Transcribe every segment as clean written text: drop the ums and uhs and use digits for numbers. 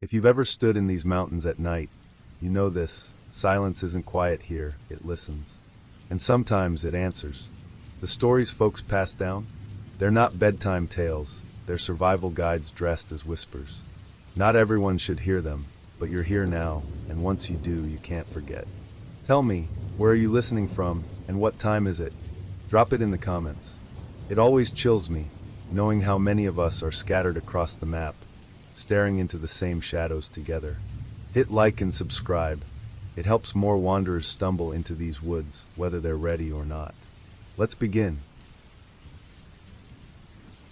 If you've ever stood in these mountains at night, you know this. Silence isn't quiet here, it listens. And sometimes it answers. The stories folks pass down? They're not bedtime tales, they're survival guides dressed as whispers. Not everyone should hear them, but you're here now, and once you do, you can't forget. Tell me, where are you listening from, and what time is it? Drop it in the comments. It always chills me, knowing how many of us are scattered across the map, staring into the same shadows together. Hit like and subscribe. It helps more wanderers stumble into these woods, whether they're ready or not. Let's begin.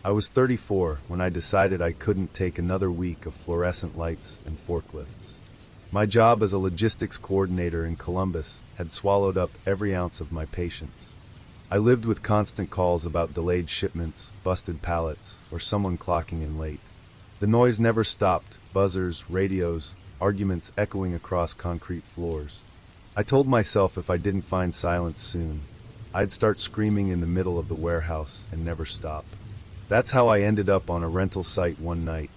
I was 34 when I decided I couldn't take another week of fluorescent lights and forklifts. My job as a logistics coordinator in Columbus had swallowed up every ounce of my patience. I lived with constant calls about delayed shipments, busted pallets, or someone clocking in late. The noise never stopped, buzzers, radios, arguments echoing across concrete floors. I told myself if I didn't find silence soon, I'd start screaming in the middle of the warehouse and never stop. That's how I ended up on a rental site one night,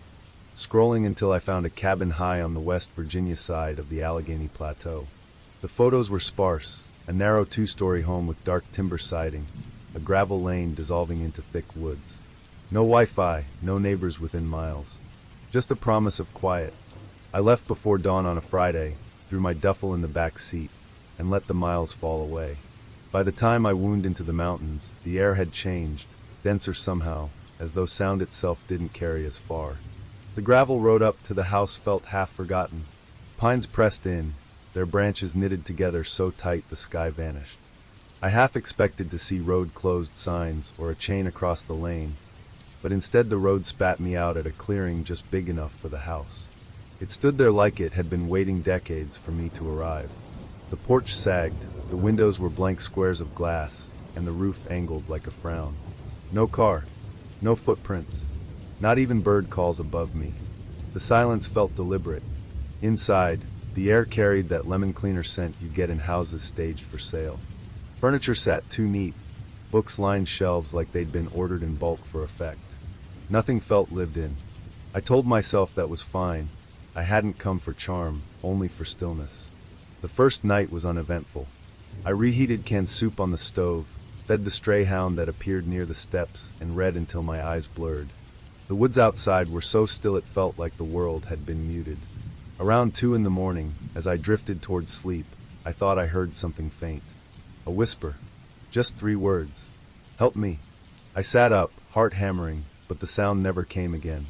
scrolling until I found a cabin high on the West Virginia side of the Allegheny Plateau. The photos were sparse, a narrow two-story home with dark timber siding, a gravel lane dissolving into thick woods. No Wi-Fi, no neighbors within miles. Just a promise of quiet. I left before dawn on a Friday, threw my duffel in the back seat, and let the miles fall away. By the time I wound into the mountains, the air had changed, denser somehow, as though sound itself didn't carry as far. The gravel road up to the house felt half forgotten. Pines pressed in, their branches knitted together so tight the sky vanished. I half expected to see road closed signs or a chain across the lane, but instead the road spat me out at a clearing just big enough for the house. It stood there like it had been waiting decades for me to arrive. The porch sagged, the windows were blank squares of glass, and the roof angled like a frown. No car, no footprints, not even bird calls above me. The silence felt deliberate. Inside, the air carried that lemon cleaner scent you get in houses staged for sale. Furniture sat too neat, books lined shelves like they'd been ordered in bulk for effect. Nothing felt lived in. I told myself that was fine. I hadn't come for charm, only for stillness. The first night was uneventful. I reheated canned soup on the stove, fed the stray hound that appeared near the steps, and read until my eyes blurred. The woods outside were so still it felt like the world had been muted. Around 2 in the morning, as I drifted towards sleep, I thought I heard something faint. A whisper. Just 3 words. Help me. I sat up, heart hammering, but the sound never came again.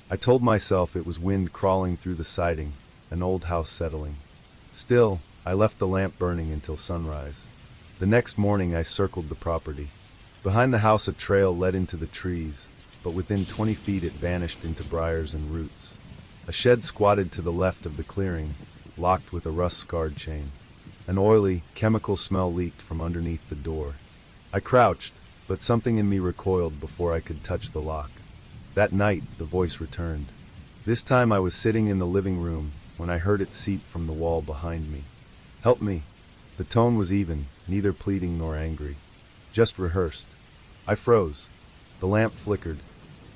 I told myself it was wind crawling through the siding, an old house settling. Still, I left the lamp burning until sunrise. The next morning I circled the property. Behind the house a trail led into the trees, but within 20 feet it vanished into briars and roots. A shed squatted to the left of the clearing, locked with a rust-scarred chain. An oily, chemical smell leaked from underneath the door. I crouched, but something in me recoiled before I could touch the lock. That night, the voice returned. This time I was sitting in the living room when I heard it seep from the wall behind me. Help me. The tone was even, neither pleading nor angry. Just rehearsed. I froze. The lamp flickered.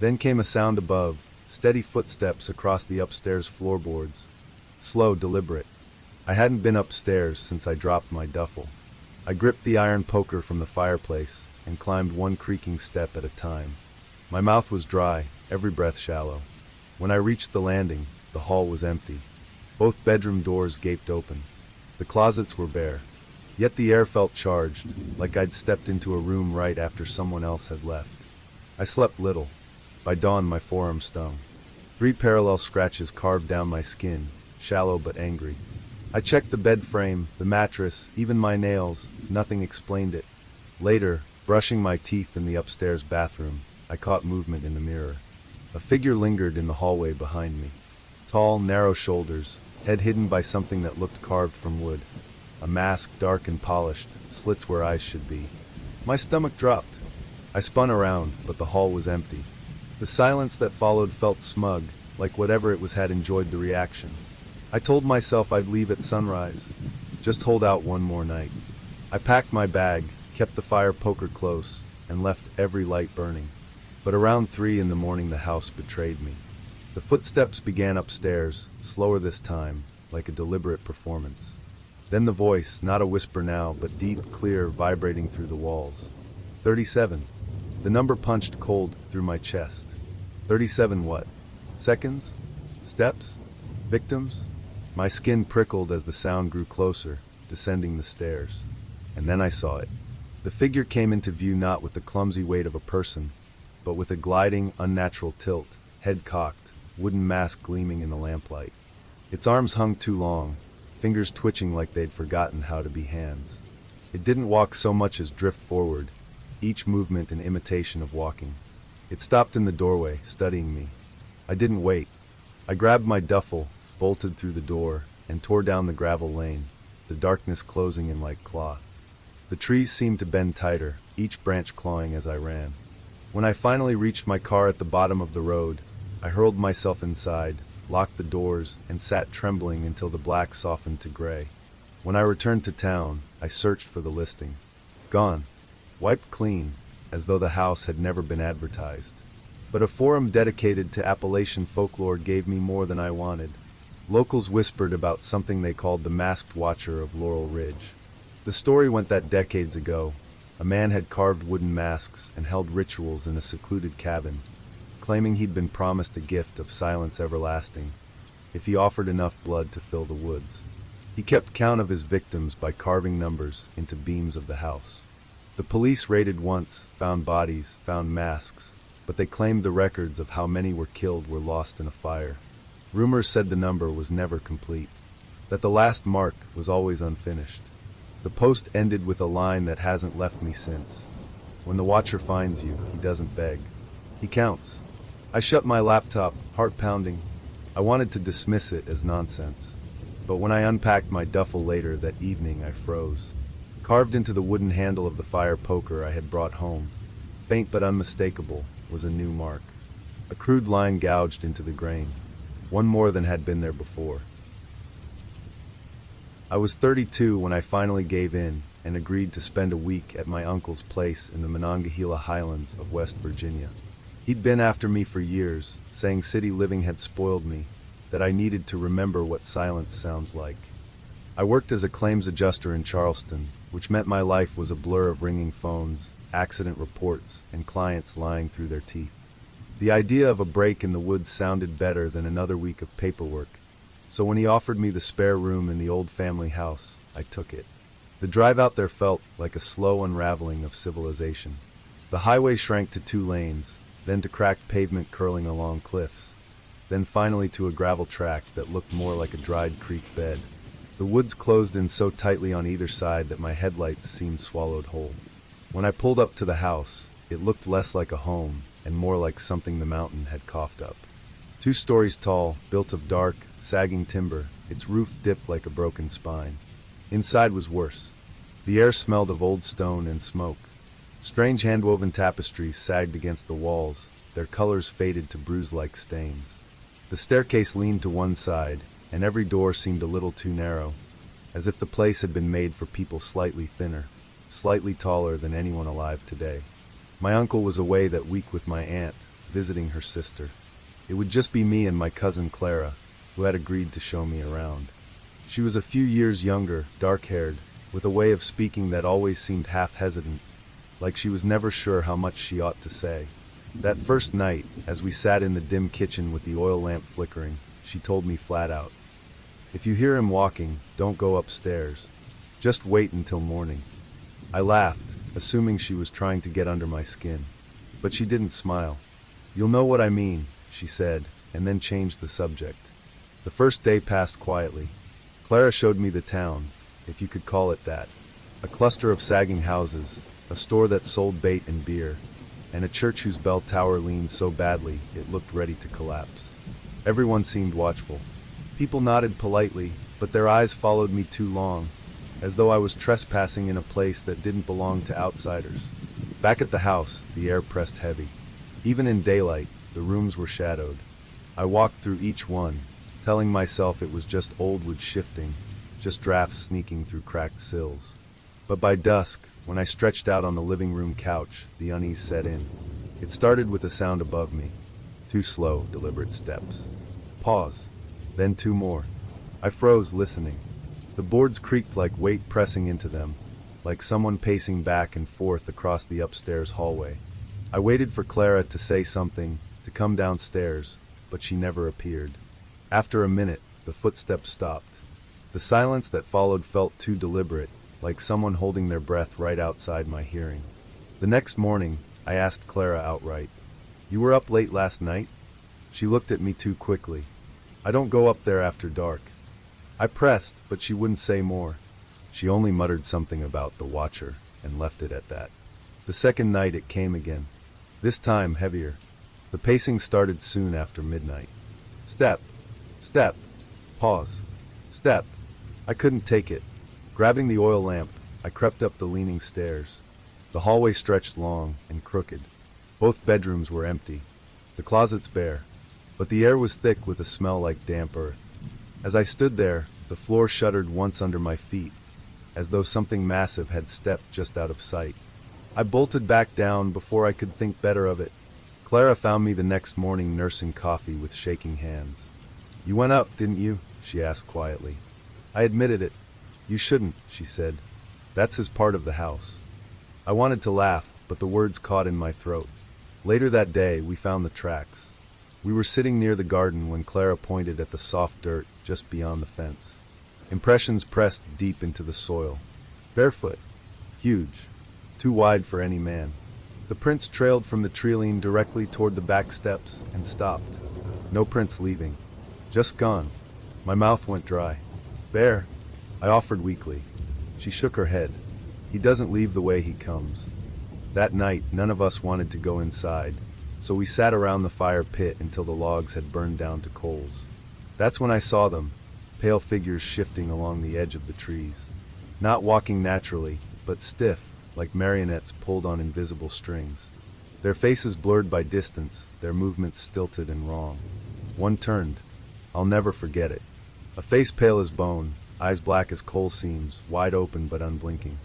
Then came a sound above, steady footsteps across the upstairs floorboards. Slow, deliberate. I hadn't been upstairs since I dropped my duffel. I gripped the iron poker from the fireplace and climbed one creaking step at a time. My mouth was dry, every breath shallow. When I reached the landing, the hall was empty. Both bedroom doors gaped open. The closets were bare. Yet the air felt charged, like I'd stepped into a room right after someone else had left. I slept little. By dawn my forearm stung. 3 parallel scratches carved down my skin, shallow but angry. I checked the bed frame, the mattress, even my nails. Nothing explained it. Later, brushing my teeth in the upstairs bathroom, I caught movement in the mirror. A figure lingered in the hallway behind me. Tall, narrow shoulders, head hidden by something that looked carved from wood. A mask, dark and polished, slits where eyes should be. My stomach dropped. I spun around, but the hall was empty. The silence that followed felt smug, like whatever it was had enjoyed the reaction. I told myself I'd leave at sunrise. Just hold out one more night. I packed my bag, kept the fire poker close, and left every light burning. But around 3 in the morning the house betrayed me. The footsteps began upstairs, slower this time, like a deliberate performance. Then the voice, not a whisper now, but deep, clear, vibrating through the walls. 37. The number punched cold through my chest. 37 what? Seconds? Steps? Victims? My skin prickled as the sound grew closer, descending the stairs. And then I saw it. The figure came into view not with the clumsy weight of a person, but with a gliding, unnatural tilt, head cocked, wooden mask gleaming in the lamplight. Its arms hung too long, fingers twitching like they'd forgotten how to be hands. It didn't walk so much as drift forward, each movement an imitation of walking. It stopped in the doorway, studying me. I didn't wait. I grabbed my duffel, bolted through the door, and tore down the gravel lane, the darkness closing in like cloth. The trees seemed to bend tighter, each branch clawing as I ran. When I finally reached my car at the bottom of the road, I hurled myself inside, locked the doors, and sat trembling until the black softened to gray. When I returned to town, I searched for the listing. Gone. Wiped clean, as though the house had never been advertised. But a forum dedicated to Appalachian folklore gave me more than I wanted. Locals whispered about something they called the Masked Watcher of Laurel Ridge. The story went that decades ago. A man had carved wooden masks and held rituals in a secluded cabin, claiming he'd been promised a gift of silence everlasting, if he offered enough blood to fill the woods. He kept count of his victims by carving numbers into beams of the house. The police raided once, found bodies, found masks, but they claimed the records of how many were killed were lost in a fire. Rumors said the number was never complete, that the last mark was always unfinished. The post ended with a line that hasn't left me since. When the Watcher finds you, he doesn't beg. He counts. I shut my laptop, heart pounding. I wanted to dismiss it as nonsense. But when I unpacked my duffel later that evening, I froze. Carved into the wooden handle of the fire poker I had brought home, faint but unmistakable, was a new mark. A crude line gouged into the grain, one more than had been there before. I was 32 when I finally gave in and agreed to spend a week at my uncle's place in the Monongahela Highlands of West Virginia. He'd been after me for years, saying city living had spoiled me, that I needed to remember what silence sounds like. I worked as a claims adjuster in Charleston, which meant my life was a blur of ringing phones, accident reports, and clients lying through their teeth. The idea of a break in the woods sounded better than another week of paperwork, so when he offered me the spare room in the old family house, I took it. The drive out there felt like a slow unraveling of civilization. The highway shrank to 2 lanes, then to cracked pavement curling along cliffs, then finally to a gravel track that looked more like a dried creek bed. The woods closed in so tightly on either side that my headlights seemed swallowed whole. When I pulled up to the house, it looked less like a home and more like something the mountain had coughed up. 2 stories tall, built of dark, sagging timber, its roof dipped like a broken spine. Inside was worse. The air smelled of old stone and smoke. Strange hand-woven tapestries sagged against the walls, their colors faded to bruise-like stains. The staircase leaned to one side, and every door seemed a little too narrow, as if the place had been made for people slightly thinner, slightly taller than anyone alive today. My uncle was away that week with my aunt, visiting her sister. It would just be me and my cousin Clara, who had agreed to show me around. She was a few years younger, dark-haired, with a way of speaking that always seemed half-hesitant, like she was never sure how much she ought to say. That first night, as we sat in the dim kitchen with the oil lamp flickering, she told me flat out, "If you hear him walking, don't go upstairs. Just wait until morning." I laughed, assuming she was trying to get under my skin. But she didn't smile. "You'll know what I mean," she said, and then changed the subject. The first day passed quietly. Clara showed me the town, if you could call it that. A cluster of sagging houses, a store that sold bait and beer, and a church whose bell tower leaned so badly it looked ready to collapse. Everyone seemed watchful. People nodded politely, but their eyes followed me too long, as though I was trespassing in a place that didn't belong to outsiders. Back at the house, the air pressed heavy. Even in daylight, the rooms were shadowed. I walked through each one, telling myself it was just old wood shifting, just drafts sneaking through cracked sills. But by dusk, when I stretched out on the living room couch, the unease set in. It started with a sound above me. 2 slow, deliberate steps. Pause. Then 2 more. I froze, listening. The boards creaked like weight pressing into them, like someone pacing back and forth across the upstairs hallway. I waited for Clara to say something, to come downstairs, but she never appeared. After a minute, the footsteps stopped. The silence that followed felt too deliberate, like someone holding their breath right outside my hearing. The next morning, I asked Clara outright, "You were up late last night?" She looked at me too quickly. "I don't go up there after dark." I pressed, but she wouldn't say more. She only muttered something about the watcher, and left it at that. The second night it came again. This time heavier. The pacing started soon after midnight. Step. Step. Pause. Step. I couldn't take it. Grabbing the oil lamp, I crept up the leaning stairs. The hallway stretched long and crooked. Both bedrooms were empty. The closets bare. But the air was thick with a smell like damp earth. As I stood there, the floor shuddered once under my feet, as though something massive had stepped just out of sight. I bolted back down before I could think better of it. Clara found me the next morning nursing coffee with shaking hands. "You went up, didn't you?" she asked quietly. I admitted it. "You shouldn't," she said. "That's his part of the house." I wanted to laugh, but the words caught in my throat. Later that day, we found the tracks. We were sitting near the garden when Clara pointed at the soft dirt just beyond the fence. Impressions pressed deep into the soil. Barefoot. Huge. Too wide for any man. The prints trailed from the treeline directly toward the back steps and stopped. No prints leaving. Just gone. My mouth went dry. "Bear," I offered weakly. She shook her head. "He doesn't leave the way he comes." That night, none of us wanted to go inside, so we sat around the fire pit until the logs had burned down to coals. That's when I saw them, pale figures shifting along the edge of the trees. Not walking naturally, but stiff, like marionettes pulled on invisible strings. Their faces blurred by distance, their movements stilted and wrong. One turned. I'll never forget it. A face pale as bone, eyes black as coal seams, wide open but unblinking.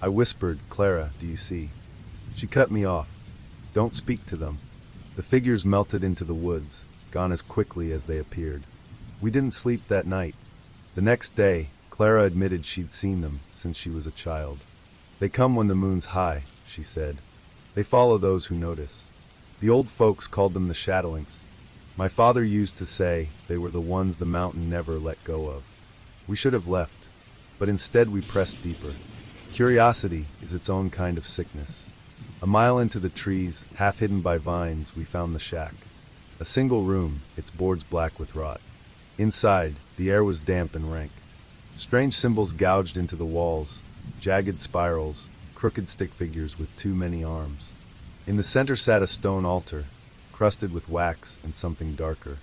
I whispered, "Clara, do you see?" She cut me off. "Don't speak to them." The figures melted into the woods, gone as quickly as they appeared. We didn't sleep that night. The next day, Clara admitted she'd seen them since she was a child. "They come when the moon's high," she said. "They follow those who notice." The old folks called them the shadowlings. My father used to say they were the ones the mountain never let go of. We should have left, but instead we pressed deeper. Curiosity is its own kind of sickness. A mile into the trees, half hidden by vines, we found the shack. A single room, its boards black with rot. Inside, the air was damp and rank. Strange symbols gouged into the walls, jagged spirals, crooked stick figures with too many arms. In the center sat a stone altar, crusted with wax and something darker.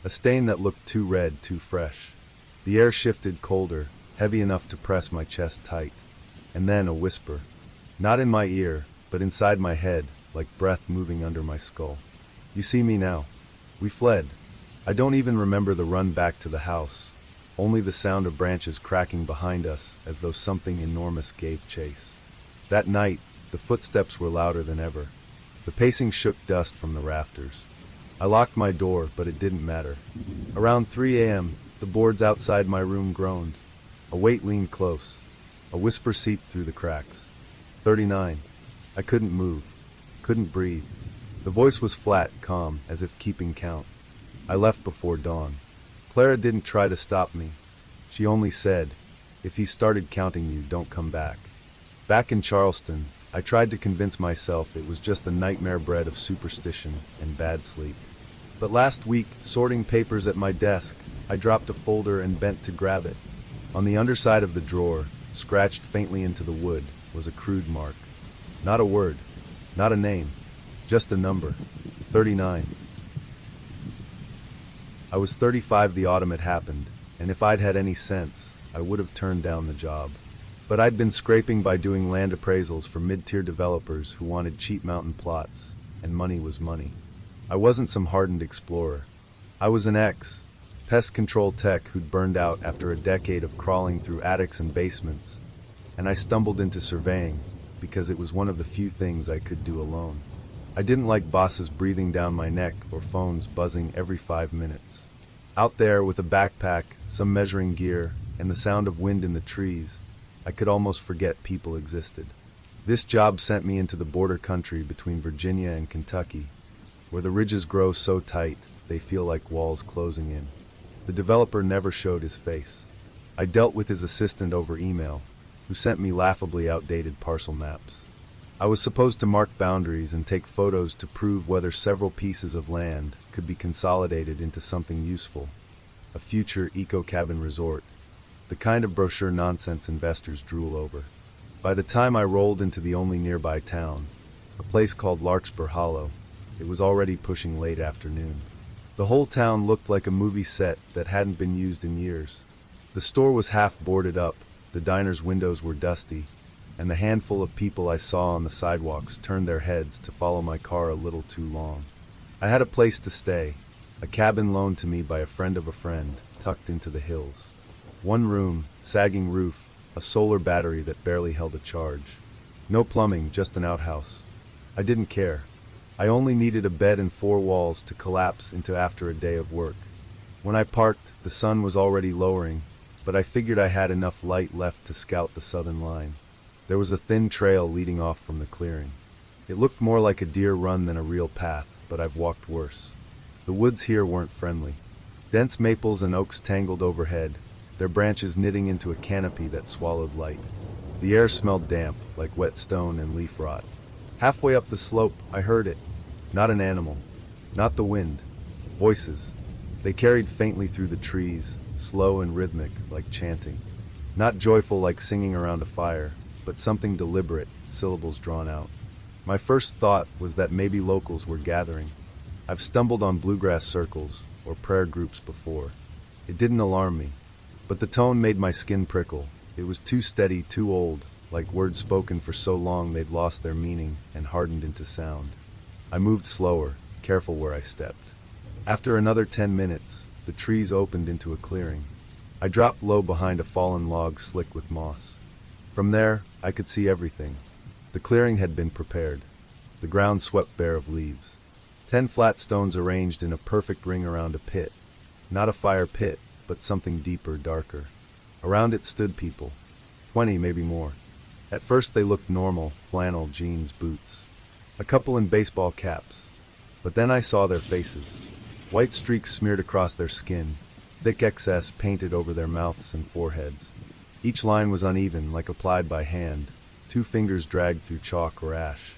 A stain that looked too red, too fresh. The air shifted colder, heavy enough to press my chest tight. And then a whisper. Not in my ear, but inside my head, like breath moving under my skull. "You see me now." We fled. I don't even remember the run back to the house, only the sound of branches cracking behind us as though something enormous gave chase. That night, the footsteps were louder than ever. The pacing shook dust from the rafters. I locked my door, but it didn't matter. Around 3 a.m., the boards outside my room groaned. A weight leaned close. A whisper seeped through the cracks. 39. I couldn't move. Couldn't breathe. The voice was flat, calm, as if keeping count. I left before dawn. Clara didn't try to stop me. She only said, "If he started counting you, don't come back." Back in Charleston, I tried to convince myself it was just a nightmare bred of superstition and bad sleep. But last week, sorting papers at my desk, I dropped a folder and bent to grab it. On the underside of the drawer, scratched faintly into the wood, was a crude mark. Not a word, not a name, just a number. 39. I was 35 the autumn it happened, and if I'd had any sense, I would have turned down the job. But I'd been scraping by doing land appraisals for mid-tier developers who wanted cheap mountain plots, and money was money. I wasn't some hardened explorer. I was an pest control tech who'd burned out after a decade of crawling through attics and basements, and I stumbled into surveying because it was one of the few things I could do alone. I didn't like bosses breathing down my neck or phones buzzing every 5 minutes. Out there with a backpack, some measuring gear, and the sound of wind in the trees, I could almost forget people existed. This job sent me into the border country between Virginia and Kentucky, where the ridges grow so tight they feel like walls closing in. The developer never showed his face. I dealt with his assistant over email, who sent me laughably outdated parcel maps. I was supposed to mark boundaries and take photos to prove whether several pieces of land could be consolidated into something useful, a future eco-cabin resort, the kind of brochure nonsense investors drool over. By the time I rolled into the only nearby town, a place called Larkspur Hollow, it was already pushing late afternoon. The whole town looked like a movie set that hadn't been used in years. The store was half boarded up, the diner's windows were dusty, and the handful of people I saw on the sidewalks turned their heads to follow my car a little too long. I had a place to stay, a cabin loaned to me by a friend of a friend, tucked into the hills. One room, sagging roof, a solar battery that barely held a charge. No plumbing, just an outhouse. I didn't care. I only needed a bed and 4 walls to collapse into after a day of work. When I parked, the sun was already lowering, but I figured I had enough light left to scout the southern line. There was a thin trail leading off from the clearing. It looked more like a deer run than a real path, but I've walked worse. The woods here weren't friendly. Dense maples and oaks tangled overhead, their branches knitting into a canopy that swallowed light. The air smelled damp, like wet stone and leaf rot. Halfway up the slope, I heard it. Not an animal. Not the wind. Voices. They carried faintly through the trees, slow and rhythmic, like chanting. Not joyful like singing around a fire, but something deliberate, syllables drawn out. My first thought was that maybe locals were gathering. I've stumbled on bluegrass circles or prayer groups before. It didn't alarm me, but the tone made my skin prickle. It was too steady, too old, like words spoken for so long they'd lost their meaning and hardened into sound. I moved slower, careful where I stepped. After another 10 minutes, the trees opened into a clearing. I dropped low behind a fallen log slick with moss. From there, I could see everything. The clearing had been prepared. The ground swept bare of leaves. 10 flat stones arranged in a perfect ring around a pit. Not a fire pit, but something deeper, darker. Around it stood people. 20, maybe more. At first they looked normal, flannel, jeans, boots. A couple in baseball caps. But then I saw their faces. White streaks smeared across their skin, thick excess painted over their mouths and foreheads. Each line was uneven, like applied by hand, 2 fingers dragged through chalk or ash.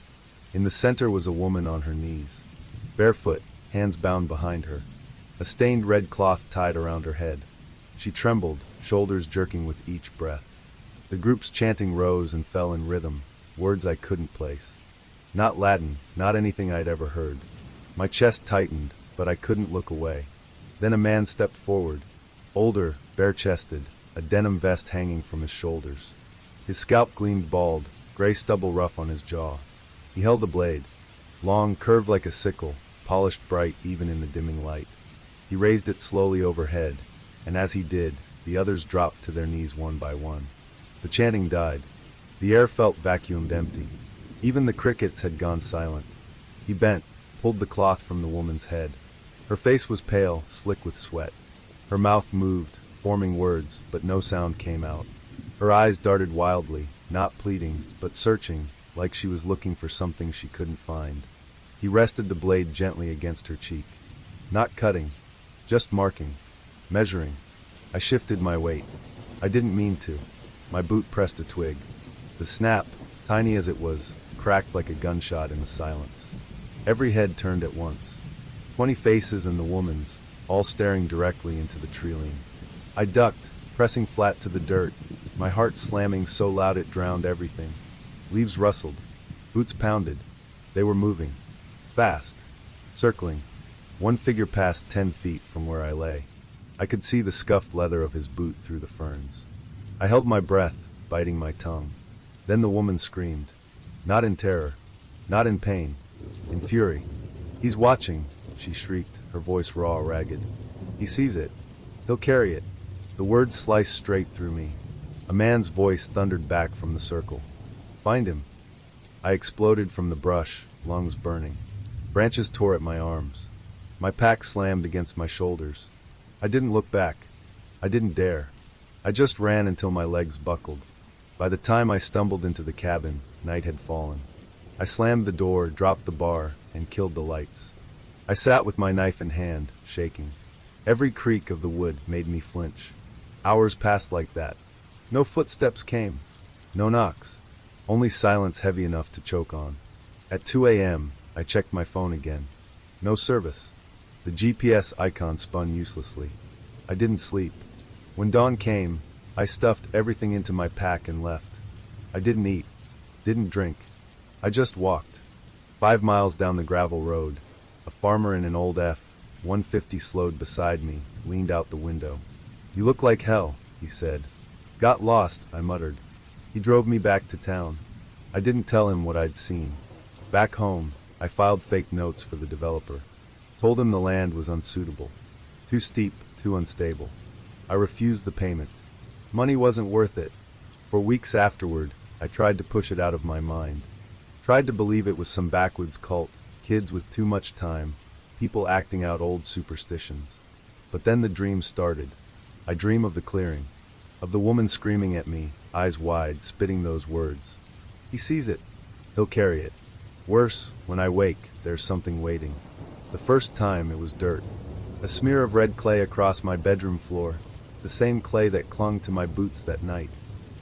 In the center was a woman on her knees, barefoot, hands bound behind her, a stained red cloth tied around her head. She trembled, shoulders jerking with each breath. The group's chanting rose and fell in rhythm, words I couldn't place. Not Latin, not anything I'd ever heard. My chest tightened, but I couldn't look away. Then a man stepped forward, older, bare-chested, a denim vest hanging from his shoulders. His scalp gleamed bald, gray stubble rough on his jaw. He held a blade, long, curved like a sickle, polished bright even in the dimming light. He raised it slowly overhead, and as he did, the others dropped to their knees one by one. The chanting died. The air felt vacuumed empty. Even the crickets had gone silent. He bent, pulled the cloth from the woman's head. Her face was pale, slick with sweat. Her mouth moved, forming words, but no sound came out. Her eyes darted wildly, not pleading, but searching, like she was looking for something she couldn't find. He rested the blade gently against her cheek. Not cutting, just marking, measuring. I shifted my weight. I didn't mean to. My boot pressed a twig. The snap, tiny as it was, cracked like a gunshot in the silence. Every head turned at once. 20 faces and the woman's, all staring directly into the tree-line. I ducked, pressing flat to the dirt, my heart slamming so loud it drowned everything. Leaves rustled. Boots pounded. They were moving. Fast. Circling. One figure passed 10 feet from where I lay. I could see the scuffed leather of his boot through the ferns. I held my breath, biting my tongue. Then the woman screamed. Not in terror. Not in pain. In fury. He's watching, she shrieked, her voice raw, ragged. He sees it. He'll carry it. The words sliced straight through me. A man's voice thundered back from the circle. Find him. I exploded from the brush, lungs burning. Branches tore at my arms. My pack slammed against my shoulders. I didn't look back. I didn't dare. I just ran until my legs buckled. By the time I stumbled into the cabin, night had fallen. I slammed the door, dropped the bar, and killed the lights. I sat with my knife in hand, shaking. Every creak of the wood made me flinch. Hours passed like that. No footsteps came. No knocks. Only silence heavy enough to choke on. At 2 a.m., I checked my phone again. No service. The GPS icon spun uselessly. I didn't sleep. When dawn came, I stuffed everything into my pack and left. I didn't eat. Didn't drink. I just walked. 5 miles down the gravel road. A farmer in an old F-150 slowed beside me, leaned out the window. "You look like hell," he said. "Got lost," I muttered. He drove me back to town. I didn't tell him what I'd seen. Back home, I filed fake notes for the developer. Told him the land was unsuitable. Too steep, too unstable. I refused the payment. Money wasn't worth it. For weeks afterward, I tried to push it out of my mind. Tried to believe it was some backwoods cult, kids with too much time, people acting out old superstitions. But then the dream started. I dream of the clearing, of the woman screaming at me, eyes wide, spitting those words. "He sees it. He'll carry it." Worse, when I wake, there's something waiting. The first time it was dirt. A smear of red clay across my bedroom floor, the same clay that clung to my boots that night.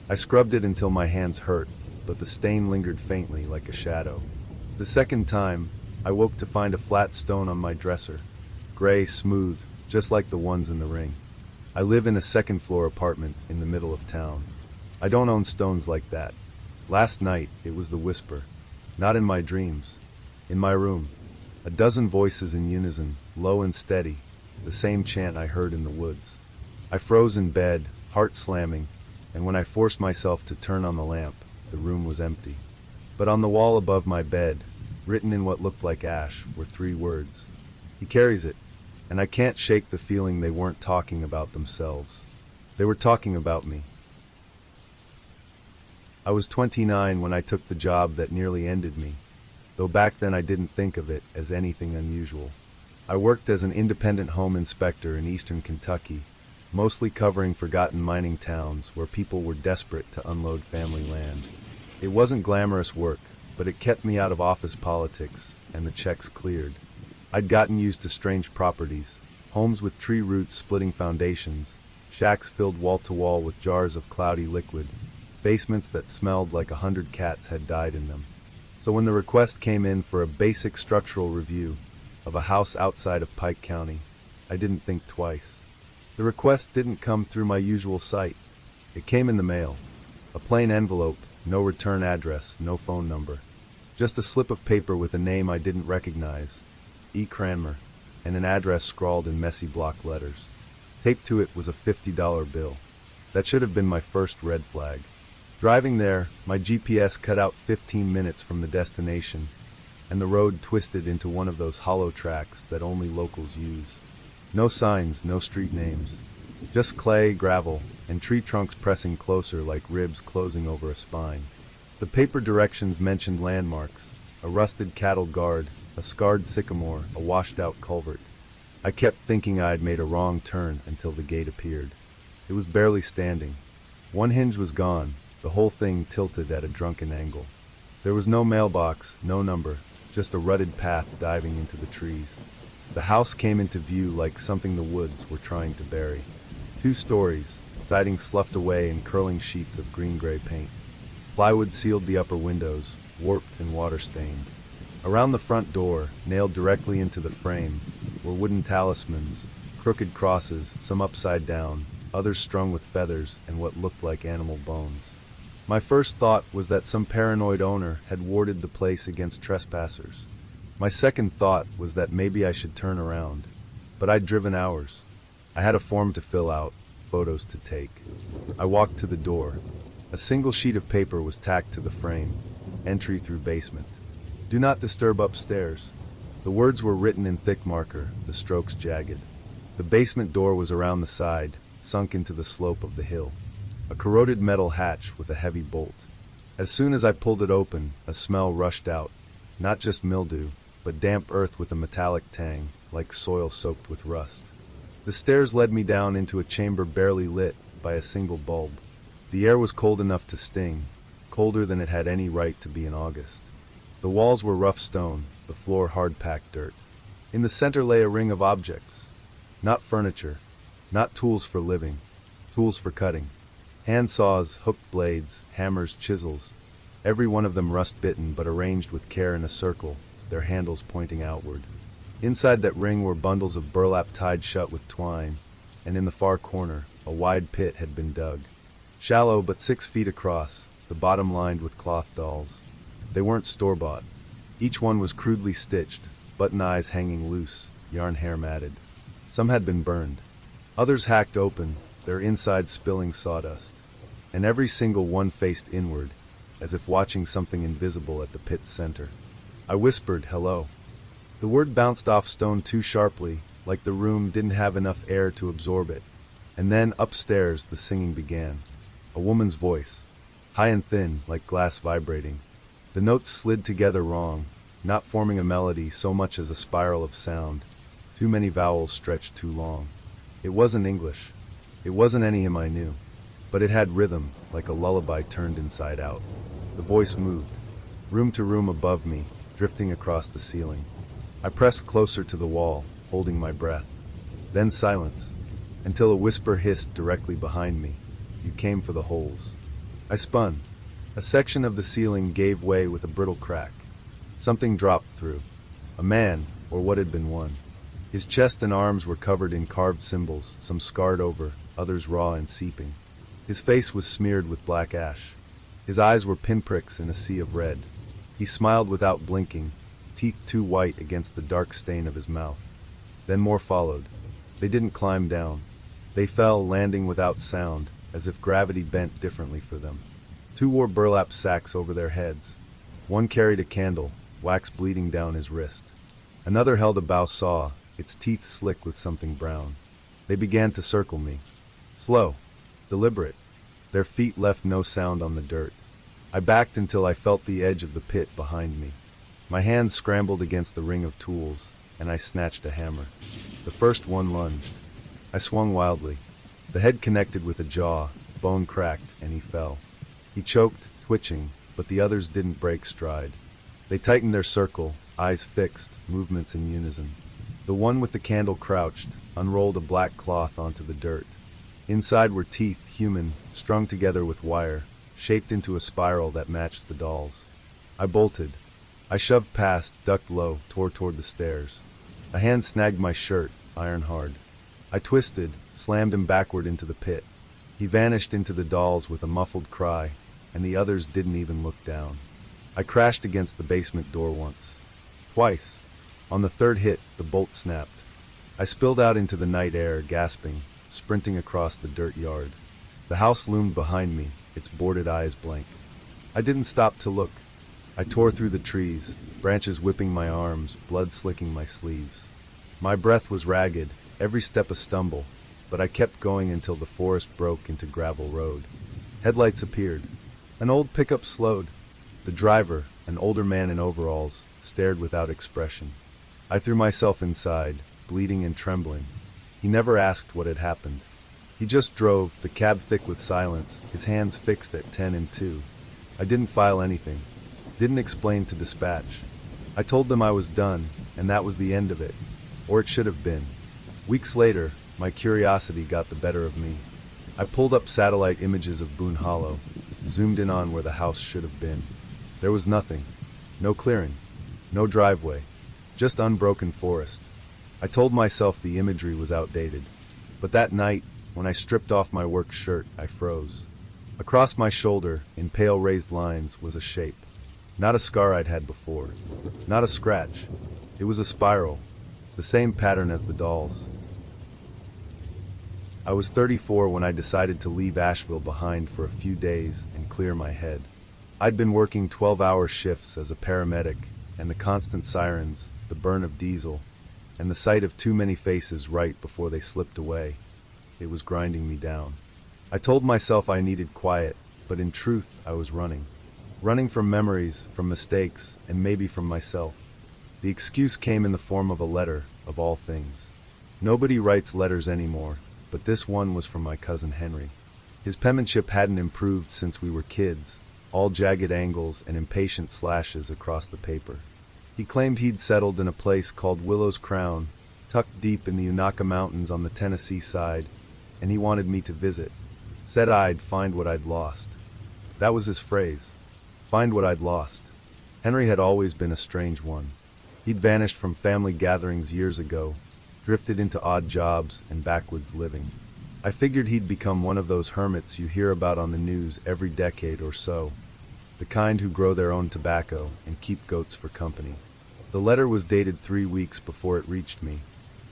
I scrubbed it until my hands hurt, but the stain lingered faintly like a shadow. The second time, I woke to find a flat stone on my dresser, gray, smooth, just like the ones in the ring. I live in a second-floor apartment in the middle of town. I don't own stones like that. Last night, it was the whisper. Not in my dreams. In my room. A dozen voices in unison, low and steady, the same chant I heard in the woods. I froze in bed, heart slamming, and when I forced myself to turn on the lamp, the room was empty. But on the wall above my bed, written in what looked like ash, were 3 words. "He carries it," and I can't shake the feeling they weren't talking about themselves. They were talking about me. I was 29 when I took the job that nearly ended me, though back then I didn't think of it as anything unusual. I worked as an independent home inspector in eastern Kentucky, mostly covering forgotten mining towns where people were desperate to unload family land. It wasn't glamorous work, but it kept me out of office politics, and the checks cleared. I'd gotten used to strange properties, homes with tree roots splitting foundations, shacks filled wall to wall with jars of cloudy liquid, basements that smelled like 100 cats had died in them. So when the request came in for a basic structural review of a house outside of Pike County, I didn't think twice. The request didn't come through my usual site. It came in the mail. A plain envelope, no return address, no phone number. Just a slip of paper with a name I didn't recognize, E. Cranmer, and an address scrawled in messy block letters. Taped to it was a $50 bill. That should have been my first red flag. Driving there, my GPS cut out 15 minutes from the destination, and the road twisted into one of those hollow tracks that only locals use. No signs, no street names. Just clay, gravel, and tree trunks pressing closer like ribs closing over a spine. The paper directions mentioned landmarks, a rusted cattle guard, a scarred sycamore, a washed-out culvert. I kept thinking I had made a wrong turn until the gate appeared. It was barely standing. One hinge was gone, the whole thing tilted at a drunken angle. There was no mailbox, no number, just a rutted path diving into the trees. The house came into view like something the woods were trying to bury. 2 stories, siding sloughed away in curling sheets of green-gray paint. Plywood sealed the upper windows, warped and water-stained. Around the front door, nailed directly into the frame, were wooden talismans, crooked crosses, some upside down, others strung with feathers and what looked like animal bones. My first thought was that some paranoid owner had warded the place against trespassers. My second thought was that maybe I should turn around. But I'd driven hours. I had a form to fill out, photos to take. I walked to the door. A single sheet of paper was tacked to the frame. Entry through basement. Do not disturb upstairs. The words were written in thick marker, the strokes jagged. The basement door was around the side, sunk into the slope of the hill. A corroded metal hatch with a heavy bolt. As soon as I pulled it open, a smell rushed out. Not just mildew, but damp earth with a metallic tang, like soil soaked with rust. The stairs led me down into a chamber barely lit by a single bulb. The air was cold enough to sting, colder than it had any right to be in August. The walls were rough stone, the floor hard-packed dirt. In the center lay a ring of objects. Not furniture, not tools for living, tools for cutting. Hand saws, hooked blades, hammers, chisels, every one of them rust-bitten but arranged with care in a circle, their handles pointing outward. Inside that ring were bundles of burlap tied shut with twine, and in the far corner, a wide pit had been dug. Shallow but 6 feet across, the bottom lined with cloth dolls. They weren't store-bought. Each one was crudely stitched, button eyes hanging loose, yarn hair matted. Some had been burned. Others hacked open, their insides spilling sawdust. And every single one faced inward, as if watching something invisible at the pit's center. I whispered, "Hello." The word bounced off stone too sharply, like the room didn't have enough air to absorb it. And then, upstairs, the singing began. A woman's voice, high and thin, like glass vibrating. The notes slid together wrong, not forming a melody so much as a spiral of sound. Too many vowels stretched too long. It wasn't English. It wasn't any hymn I knew. But it had rhythm, like a lullaby turned inside out. The voice moved, room to room above me, drifting across the ceiling. I pressed closer to the wall, holding my breath. Then silence, until a whisper hissed directly behind me. "You came for the holes." I spun. A section of the ceiling gave way with a brittle crack. Something dropped through. A man, or what had been one. His chest and arms were covered in carved symbols, some scarred over, others raw and seeping. His face was smeared with black ash. His eyes were pinpricks in a sea of red. He smiled without blinking, teeth too white against the dark stain of his mouth. Then more followed. They didn't climb down. They fell, landing without sound, as if gravity bent differently for them. 2 wore burlap sacks over their heads. One carried a candle, wax bleeding down his wrist. Another held a bow saw, its teeth slick with something brown. They began to circle me. Slow, deliberate. Their feet left no sound on the dirt. I backed until I felt the edge of the pit behind me. My hands scrambled against the ring of tools, and I snatched a hammer. The first one lunged. I swung wildly. The head connected with a jaw, bone cracked, and he fell. He choked, twitching, but the others didn't break stride. They tightened their circle, eyes fixed, movements in unison. The one with the candle crouched, unrolled a black cloth onto the dirt. Inside were teeth, human, strung together with wire, shaped into a spiral that matched the dolls. I bolted. I shoved past, ducked low, tore toward the stairs. A hand snagged my shirt, iron hard. I twisted, slammed him backward into the pit. He vanished into the dolls with a muffled cry, and the others didn't even look down. I crashed against the basement door once. Twice. On the third hit, the bolt snapped. I spilled out into the night air, gasping, sprinting across the dirt yard. The house loomed behind me, its boarded eyes blank. I didn't stop to look. I tore through the trees, branches whipping my arms, blood slicking my sleeves. My breath was ragged, every step a stumble, but I kept going until the forest broke into gravel road. Headlights appeared. An old pickup slowed. The driver, an older man in overalls, stared without expression. I threw myself inside, bleeding and trembling. He never asked what had happened. He just drove, the cab thick with silence, his hands fixed at 10 and 2. I didn't file anything. Didn't explain to dispatch. I told them I was done, and that was the end of it. Or it should have been. Weeks later, my curiosity got the better of me. I pulled up satellite images of Boone Hollow, zoomed in on where the house should have been. There was nothing. No clearing. No driveway. Just unbroken forest. I told myself the imagery was outdated. But that night, when I stripped off my work shirt, I froze. Across my shoulder, in pale raised lines, was a shape. Not a scar I'd had before. Not a scratch. It was a spiral. The same pattern as the dolls. I was 34 when I decided to leave Asheville behind for a few days and clear my head. I'd been working 12-hour shifts as a paramedic, and the constant sirens, the burn of diesel, and the sight of too many faces right before they slipped away. It was grinding me down. I told myself I needed quiet, but in truth I was running. Running from memories, from mistakes, and maybe from myself. The excuse came in the form of a letter, of all things. Nobody writes letters anymore, but this one was from my cousin Henry. His penmanship hadn't improved since we were kids, all jagged angles and impatient slashes across the paper. He claimed he'd settled in a place called Willow's Crown, tucked deep in the Unaka Mountains on the Tennessee side, and he wanted me to visit. Said I'd find what I'd lost. That was his phrase. Find what I'd lost. Henry had always been a strange one. He'd vanished from family gatherings years ago, drifted into odd jobs and backwoods living. I figured he'd become one of those hermits you hear about on the news every decade or so, the kind who grow their own tobacco and keep goats for company. The letter was dated 3 weeks before it reached me,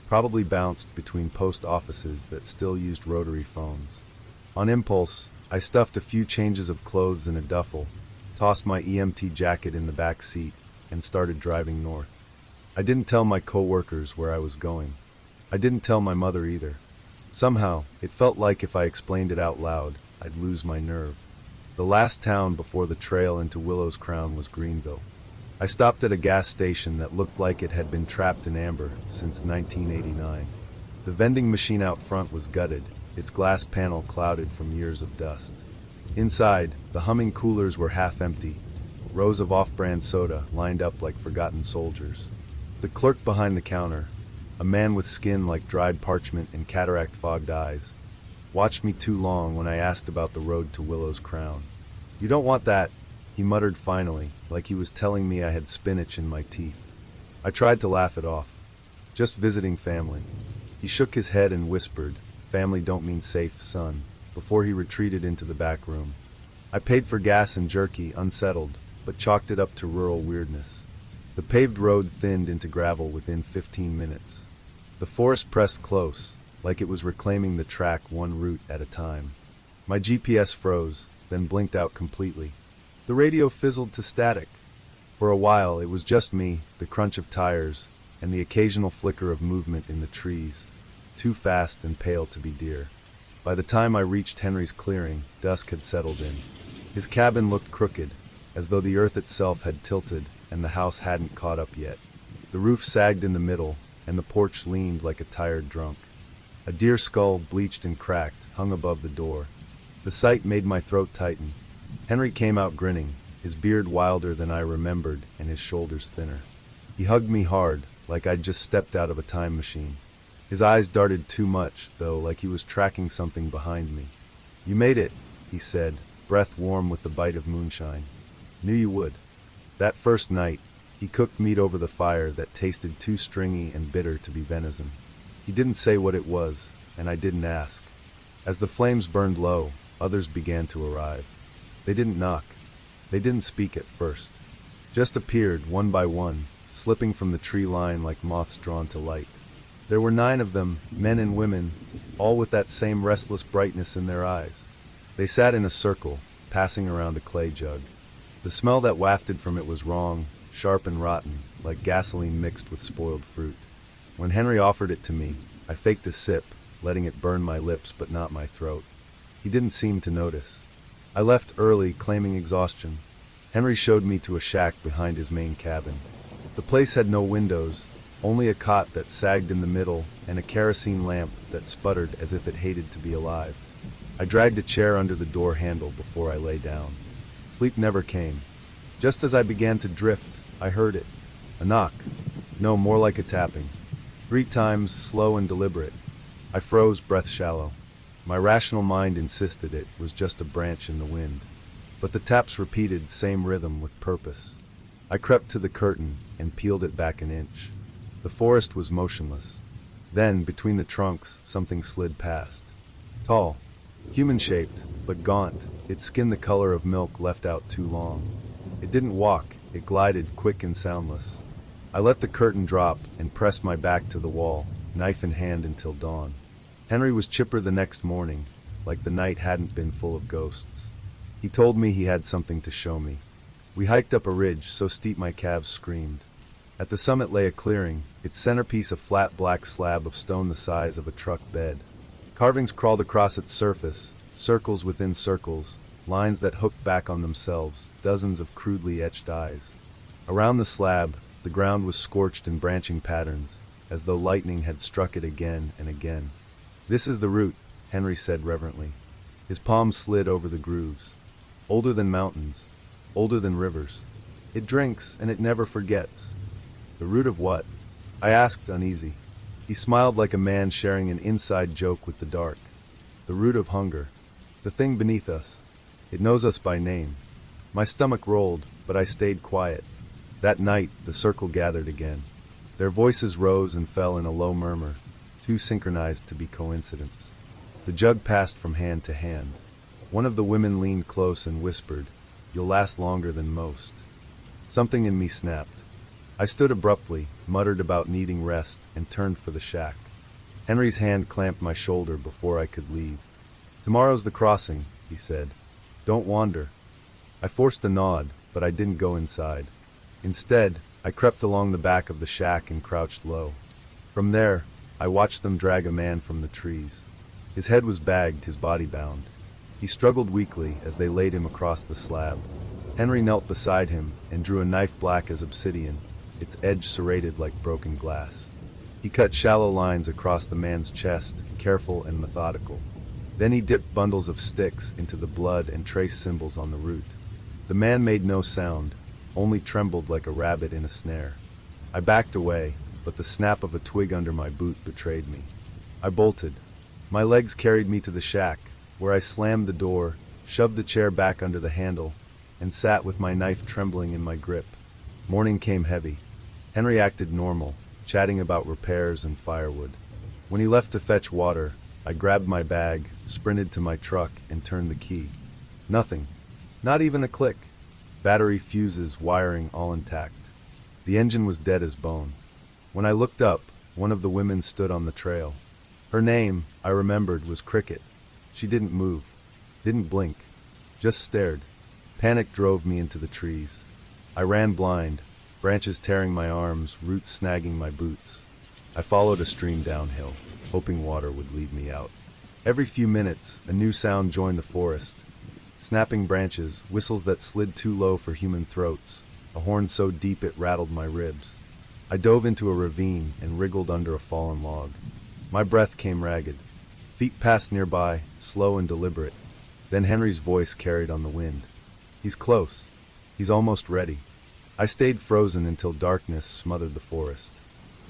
probably bounced between post offices that still used rotary phones. On impulse, I stuffed a few changes of clothes in a duffel, tossed my EMT jacket in the back seat, and started driving north. I didn't tell my co-workers where I was going. I didn't tell my mother either. Somehow, it felt like if I explained it out loud, I'd lose my nerve. The last town before the trail into Willow's Crown was Greenville. I stopped at a gas station that looked like it had been trapped in amber since 1989. The vending machine out front was gutted, its glass panel clouded from years of dust. Inside, the humming coolers were half empty, rows of off-brand soda lined up like forgotten soldiers. The clerk behind the counter, a man with skin like dried parchment and cataract-fogged eyes, watched me too long when I asked about the road to Willow's Crown. "You don't want that," he muttered finally, like he was telling me I had spinach in my teeth. I tried to laugh it off. "Just visiting family." He shook his head and whispered, "Family don't mean safe, son," before he retreated into the back room. I paid for gas and jerky, unsettled, but chalked it up to rural weirdness. The paved road thinned into gravel within 15 minutes. The forest pressed close, like it was reclaiming the track one route at a time. My GPS froze, then blinked out completely. The radio fizzled to static. For a while, it was just me, the crunch of tires, and the occasional flicker of movement in the trees, too fast and pale to be deer. By the time I reached Henry's clearing, dusk had settled in. His cabin looked crooked, as though the earth itself had tilted and the house hadn't caught up yet. The roof sagged in the middle, and the porch leaned like a tired drunk. A deer skull, bleached and cracked, hung above the door. The sight made my throat tighten. Henry came out grinning, his beard wilder than I remembered and his shoulders thinner. He hugged me hard, like I'd just stepped out of a time machine. His eyes darted too much, though, like he was tracking something behind me. "You made it," he said, breath warm with the bite of moonshine. "Knew you would." That first night, he cooked meat over the fire that tasted too stringy and bitter to be venison. He didn't say what it was, and I didn't ask. As the flames burned low, others began to arrive. They didn't knock. They didn't speak at first. Just appeared, one by one, slipping from the tree line like moths drawn to light. There were 9 of them, men and women, all with that same restless brightness in their eyes. They sat in a circle, passing around a clay jug. The smell that wafted from it was wrong, sharp and rotten, like gasoline mixed with spoiled fruit. When Henry offered it to me, I faked a sip, letting it burn my lips but not my throat. He didn't seem to notice. I left early, claiming exhaustion. Henry showed me to a shack behind his main cabin. The place had no windows, only a cot that sagged in the middle and a kerosene lamp that sputtered as if it hated to be alive. I dragged a chair under the door handle before I lay down. Sleep never came. Just as I began to drift, I heard it. A knock. No, more like a tapping. 3 times, slow and deliberate. I froze, breath shallow. My rational mind insisted it was just a branch in the wind. But the taps repeated, same rhythm with purpose. I crept to the curtain and peeled it back an inch. The forest was motionless. Then, between the trunks, something slid past. Tall, human-shaped, but gaunt, its skin the color of milk left out too long. It didn't walk, it glided, quick and soundless. I let the curtain drop and pressed my back to the wall, knife in hand until dawn. Henry was chipper the next morning, like the night hadn't been full of ghosts. He told me he had something to show me. We hiked up a ridge so steep my calves screamed. At the summit lay a clearing, its centerpiece a flat black slab of stone the size of a truck bed. Carvings crawled across its surface, circles within circles, lines that hooked back on themselves, dozens of crudely etched eyes. Around the slab, The ground was scorched in branching patterns, as though lightning had struck it again and again. "This is the root," Henry said reverently. His palms slid over the grooves. "Older than mountains, older than rivers. It drinks, and it never forgets." "The root of what?" I asked, uneasy. He smiled like a man sharing an inside joke with the dark. "The root of hunger. The thing beneath us. It knows us by name." My stomach rolled, but I stayed quiet. That night, the circle gathered again. Their voices rose and fell in a low murmur, too synchronized to be coincidence. The jug passed from hand to hand. One of the women leaned close and whispered, "You'll last longer than most." Something in me snapped. I stood abruptly, muttered about needing rest, and turned for the shack. Henry's hand clamped my shoulder before I could leave. "Tomorrow's the crossing," he said. "Don't wander." I forced a nod, but I didn't go inside. Instead, I crept along the back of the shack and crouched low. From there, I watched them drag a man from the trees. His head was bagged, his body bound. He struggled weakly as they laid him across the slab. Henry knelt beside him and drew a knife black as obsidian, its edge serrated like broken glass. He cut shallow lines across the man's chest, careful and methodical. Then he dipped bundles of sticks into the blood and traced symbols on the root. The man made no sound, only trembled like a rabbit in a snare. I backed away, but the snap of a twig under my boot betrayed me. I bolted. My legs carried me to the shack, where I slammed the door, shoved the chair back under the handle, and sat with my knife trembling in my grip. Morning came heavy. Henry acted normal, chatting about repairs and firewood. When he left to fetch water, I grabbed my bag, sprinted to my truck, and turned the key. Nothing. Not even a click. Battery, fuses, wiring, all intact. The engine was dead as bone. When I looked up, one of the women stood on the trail. Her name, I remembered, was Cricket. She didn't move, didn't blink, just stared. Panic drove me into the trees. I ran blind, branches tearing my arms, roots snagging my boots. I followed a stream downhill, hoping water would lead me out. Every few minutes, a new sound joined the forest. Snapping branches, whistles that slid too low for human throats, a horn so deep it rattled my ribs. I dove into a ravine and wriggled under a fallen log. My breath came ragged. Feet passed nearby, slow and deliberate. Then Henry's voice carried on the wind. "He's close. He's almost ready." I stayed frozen until darkness smothered the forest.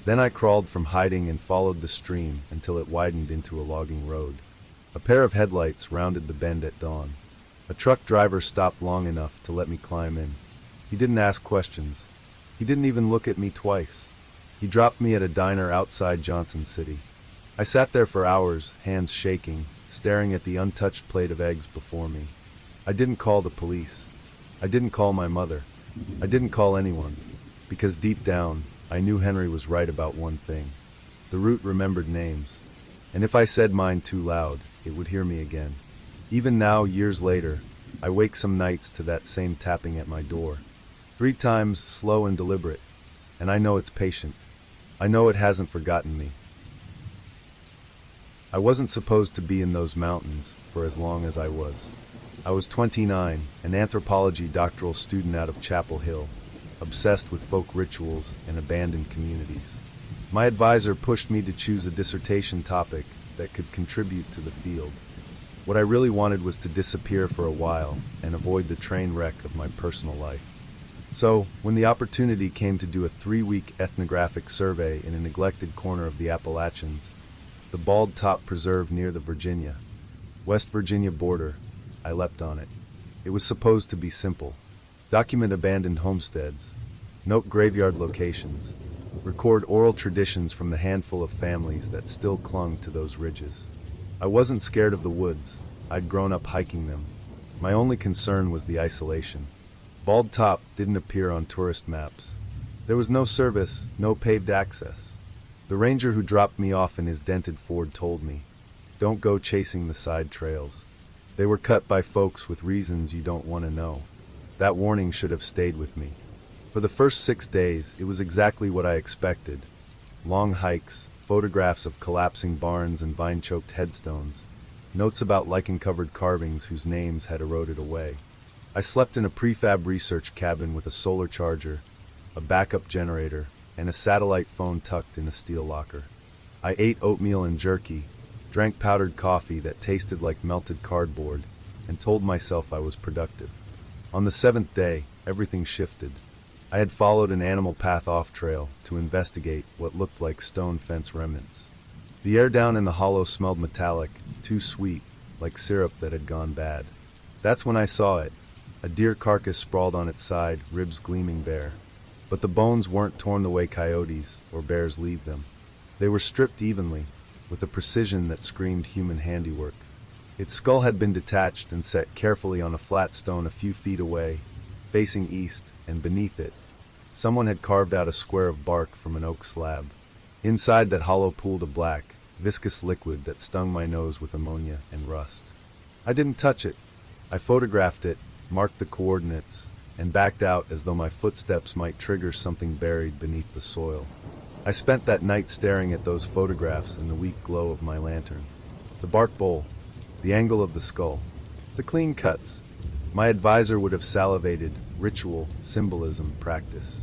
Then I crawled from hiding and followed the stream until it widened into a logging road. A pair of headlights rounded the bend at dawn. A truck driver stopped long enough to let me climb in. He didn't ask questions. He didn't even look at me twice. He dropped me at a diner outside Johnson City. I sat there for hours, hands shaking, staring at the untouched plate of eggs before me. I didn't call the police. I didn't call my mother. I didn't call anyone, because deep down, I knew Henry was right about one thing. The root remembered names, and if I said mine too loud, it would hear me again. Even now, years later, I wake some nights to that same tapping at my door. 3 times, slow and deliberate, and I know it's patient. I know it hasn't forgotten me. I wasn't supposed to be in those mountains for as long as I was. I was 29, an anthropology doctoral student out of Chapel Hill, obsessed with folk rituals and abandoned communities. My advisor pushed me to choose a dissertation topic that could contribute to the field. What I really wanted was to disappear for a while and avoid the train wreck of my personal life. So, when the opportunity came to do a 3-week ethnographic survey in a neglected corner of the Appalachians, the Bald Top Preserve near the West Virginia border, I leapt on it. It was supposed to be simple. Document abandoned homesteads, note graveyard locations, record oral traditions from the handful of families that still clung to those ridges. I wasn't scared of the woods. I'd grown up hiking them. My only concern was the isolation. Bald Top didn't appear on tourist maps. There was no service, no paved access. The ranger who dropped me off in his dented Ford told me, "Don't go chasing the side trails. They were cut by folks with reasons you don't want to know." That warning should have stayed with me. For the first 6 days, it was exactly what I expected. Long hikes, photographs of collapsing barns and vine-choked headstones, notes about lichen-covered carvings whose names had eroded away. I slept in a prefab research cabin with a solar charger, a backup generator, and a satellite phone tucked in a steel locker. I ate oatmeal and jerky, drank powdered coffee that tasted like melted cardboard, and told myself I was productive. On the 7th day, everything shifted. I had followed an animal path off-trail to investigate what looked like stone fence remnants. The air down in the hollow smelled metallic, too sweet, like syrup that had gone bad. That's when I saw it. A deer carcass sprawled on its side, ribs gleaming bare. But the bones weren't torn the way coyotes or bears leave them. They were stripped evenly, with a precision that screamed human handiwork. Its skull had been detached and set carefully on a flat stone a few feet away, facing east, and beneath it, someone had carved out a square of bark from an oak slab. Inside that hollow pooled a black, viscous liquid that stung my nose with ammonia and rust. I didn't touch it. I photographed it, marked the coordinates, and backed out as though my footsteps might trigger something buried beneath the soil. I spent that night staring at those photographs in the weak glow of my lantern. The bark bowl, the angle of the skull, the clean cuts. My advisor would have salivated, ritual, symbolism, practice.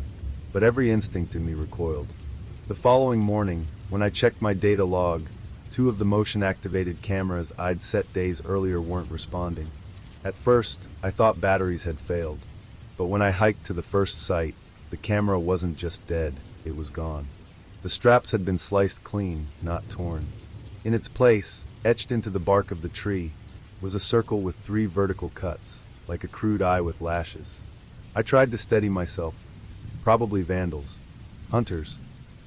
But every instinct in me recoiled. The following morning, when I checked my data log, 2 of the motion-activated cameras I'd set days earlier weren't responding. At first, I thought batteries had failed. But when I hiked to the first site, the camera wasn't just dead, it was gone. The straps had been sliced clean, not torn. In its place, etched into the bark of the tree, was a circle with 3 vertical cuts, like a crude eye with lashes. I tried to steady myself. Probably vandals, hunters,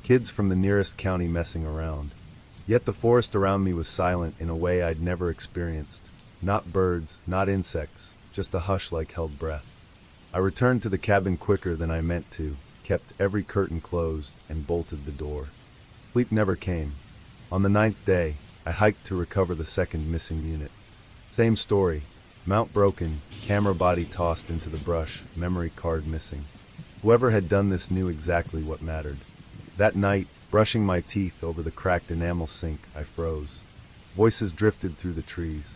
kids from the nearest county messing around. Yet the forest around me was silent in a way I'd never experienced. Not birds, not insects, just a hush like held breath. I returned to the cabin quicker than I meant to, kept every curtain closed, and bolted the door. Sleep never came. On the 9th day, I hiked to recover the 2nd missing unit. Same story. Mount broken, camera body tossed into the brush, memory card missing. Whoever had done this knew exactly what mattered. That night, brushing my teeth over the cracked enamel sink, I froze. Voices drifted through the trees.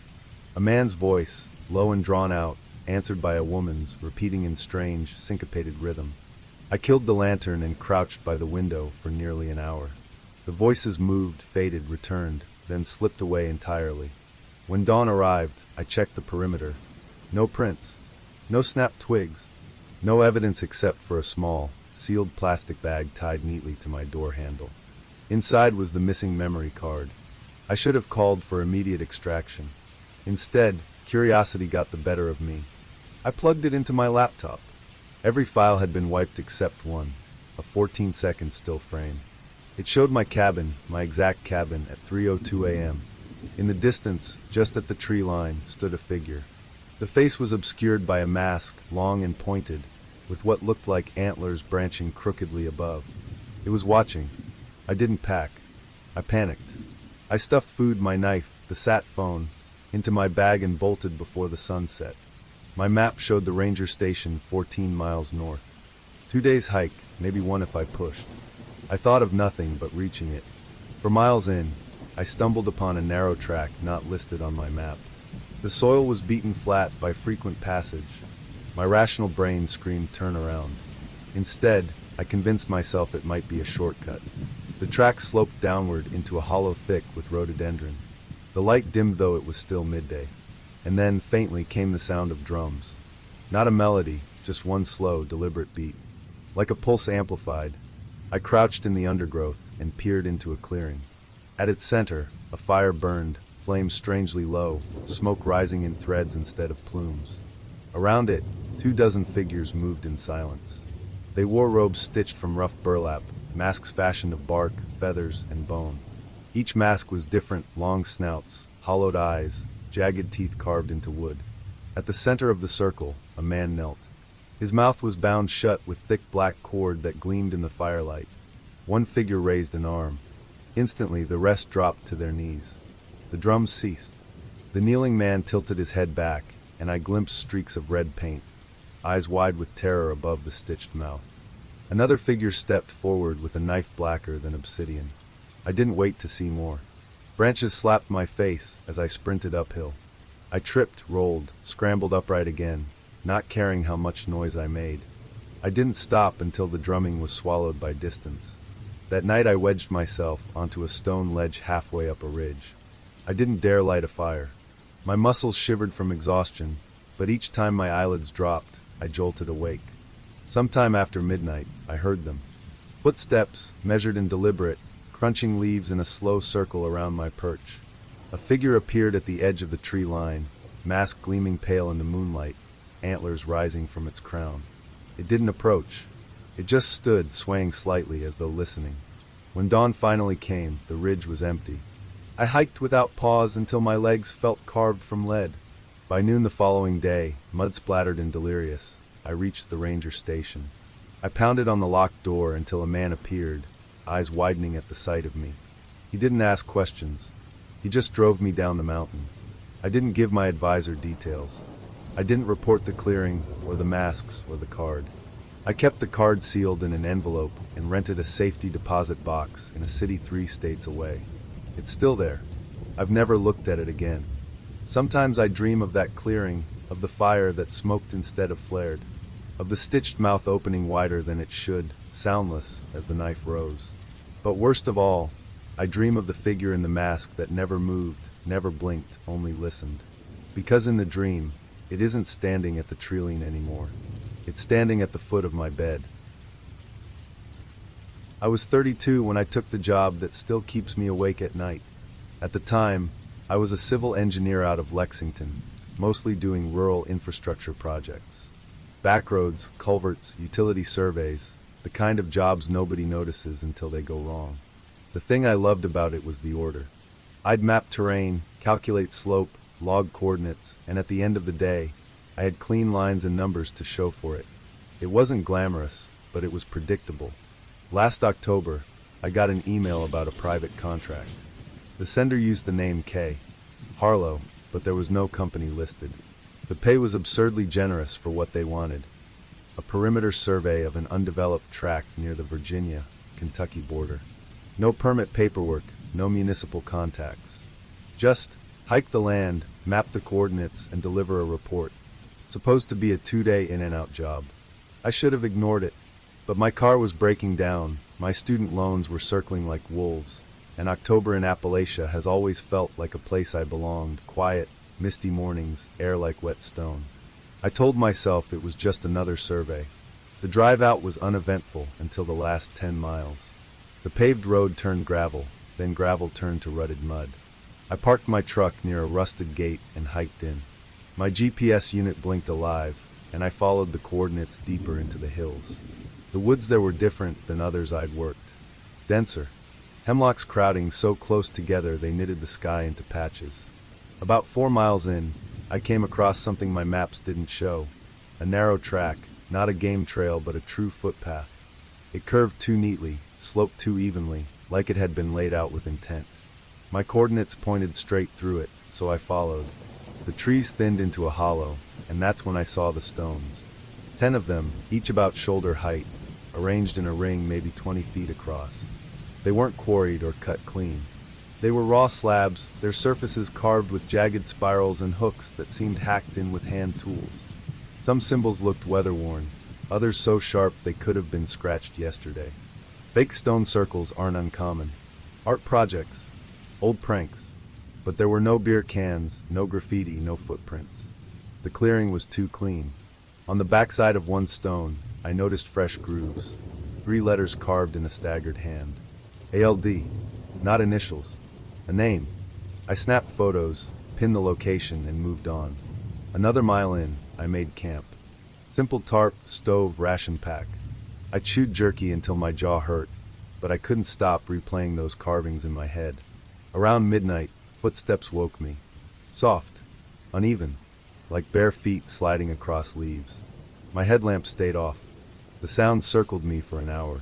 A man's voice, low and drawn out, answered by a woman's, repeating in strange, syncopated rhythm. I killed the lantern and crouched by the window for nearly an hour. The voices moved, faded, returned, then slipped away entirely. When dawn arrived, I checked the perimeter. No prints. No snapped twigs. No evidence except for a small, sealed plastic bag tied neatly to my door handle. Inside was the missing memory card. I should have called for immediate extraction. Instead, curiosity got the better of me. I plugged it into my laptop. Every file had been wiped except one, a 14-second still frame. It showed my cabin, my exact cabin, at 3:02 a.m. In the distance, just at the tree line, stood a figure. The face was obscured by a mask, long and pointed, with what looked like antlers branching crookedly above. It was watching. I didn't pack. I panicked. I stuffed food, my knife, the sat phone, into my bag and bolted before the sun set. My map showed the ranger station 14 miles north. 2 days hike, maybe 1 if I pushed. I thought of nothing but reaching it. For miles in, I stumbled upon a narrow track not listed on my map. The soil was beaten flat by frequent passage. My rational brain screamed turn around. Instead, I convinced myself it might be a shortcut. The track sloped downward into a hollow thick with rhododendron. The light dimmed though it was still midday. And then, faintly, came the sound of drums. Not a melody, just one slow, deliberate beat. Like a pulse amplified, I crouched in the undergrowth and peered into a clearing. At its center, a fire burned, flames strangely low, smoke rising in threads instead of plumes. Around it, 24 figures moved in silence. They wore robes stitched from rough burlap, masks fashioned of bark, feathers, and bone. Each mask was different, long snouts, hollowed eyes, jagged teeth carved into wood. At the center of the circle, a man knelt. His mouth was bound shut with thick black cord that gleamed in the firelight. One figure raised an arm. Instantly, the rest dropped to their knees. The drums ceased. The kneeling man tilted his head back, and I glimpsed streaks of red paint, eyes wide with terror above the stitched mouth. Another figure stepped forward with a knife blacker than obsidian. I didn't wait to see more. Branches slapped my face as I sprinted uphill. I tripped, rolled, scrambled upright again, not caring how much noise I made. I didn't stop until the drumming was swallowed by distance. That night I wedged myself onto a stone ledge halfway up a ridge. I didn't dare light a fire. My muscles shivered from exhaustion, but each time my eyelids dropped, I jolted awake. Sometime after midnight, I heard them. Footsteps, measured and deliberate, crunching leaves in a slow circle around my perch. A figure appeared at the edge of the tree line, mask gleaming pale in the moonlight, antlers rising from its crown. It didn't approach. It just stood, swaying slightly as though listening. When dawn finally came, the ridge was empty. I hiked without pause until my legs felt carved from lead. By noon the following day, mud-splattered and delirious, I reached the ranger station. I pounded on the locked door until a man appeared, eyes widening at the sight of me. He didn't ask questions. He just drove me down the mountain. I didn't give my advisor details. I didn't report the clearing, or the masks, or the card. I kept the card sealed in an envelope and rented a safety deposit box in a city 3 states away. It's still there. I've never looked at it again. Sometimes I dream of that clearing, of the fire that smoked instead of flared, of the stitched mouth opening wider than it should, soundless as the knife rose. But worst of all, I dream of the figure in the mask that never moved, never blinked, only listened. Because in the dream, it isn't standing at the tree-line anymore. It's standing at the foot of my bed. I was 32 when I took the job that still keeps me awake at night. At the time, I was a civil engineer out of Lexington, mostly doing rural infrastructure projects. Backroads, culverts, utility surveys, the kind of jobs nobody notices until they go wrong. The thing I loved about it was the order. I'd map terrain, calculate slope, log coordinates, and at the end of the day, I had clean lines and numbers to show for it. It wasn't glamorous, but it was predictable. Last October, I got an email about a private contract. The sender used the name K. Harlow, but there was no company listed. The pay was absurdly generous for what they wanted. A perimeter survey of an undeveloped tract near the Virginia-Kentucky border. No permit paperwork, no municipal contacts. Just hike the land, map the coordinates, and deliver a report. Supposed to be a 2-day in-and-out job. I should have ignored it, but my car was breaking down, my student loans were circling like wolves, and October in Appalachia has always felt like a place I belonged, quiet, misty mornings, air like wet stone. I told myself it was just another survey. The drive out was uneventful until the last 10 miles. The paved road turned gravel, then gravel turned to rutted mud. I parked my truck near a rusted gate and hiked in. My GPS unit blinked alive, and I followed the coordinates deeper into the hills. The woods there were different than others I'd worked. Denser. Hemlocks crowding so close together they knitted the sky into patches. About 4 miles in, I came across something my maps didn't show. A narrow track, not a game trail but a true footpath. It curved too neatly, sloped too evenly, like it had been laid out with intent. My coordinates pointed straight through it, so I followed. The trees thinned into a hollow, and that's when I saw the stones. 10 of them, each about shoulder height, arranged in a ring maybe 20 feet across. They weren't quarried or cut clean. They were raw slabs, their surfaces carved with jagged spirals and hooks that seemed hacked in with hand tools. Some symbols looked weather-worn, others so sharp they could have been scratched yesterday. Fake stone circles aren't uncommon. Art projects, old pranks. But there were no beer cans, no graffiti, no footprints. The clearing was too clean. On the backside of one stone, I noticed fresh grooves. 3 letters carved in a staggered hand. ALD, not initials. A name. I snapped photos, pinned the location, and moved on. Another mile in, I made camp. Simple tarp, stove, ration pack. I chewed jerky until my jaw hurt, but I couldn't stop replaying those carvings in my head. Around midnight, footsteps woke me. Soft, uneven, like bare feet sliding across leaves. My headlamp stayed off. The sound circled me for an hour.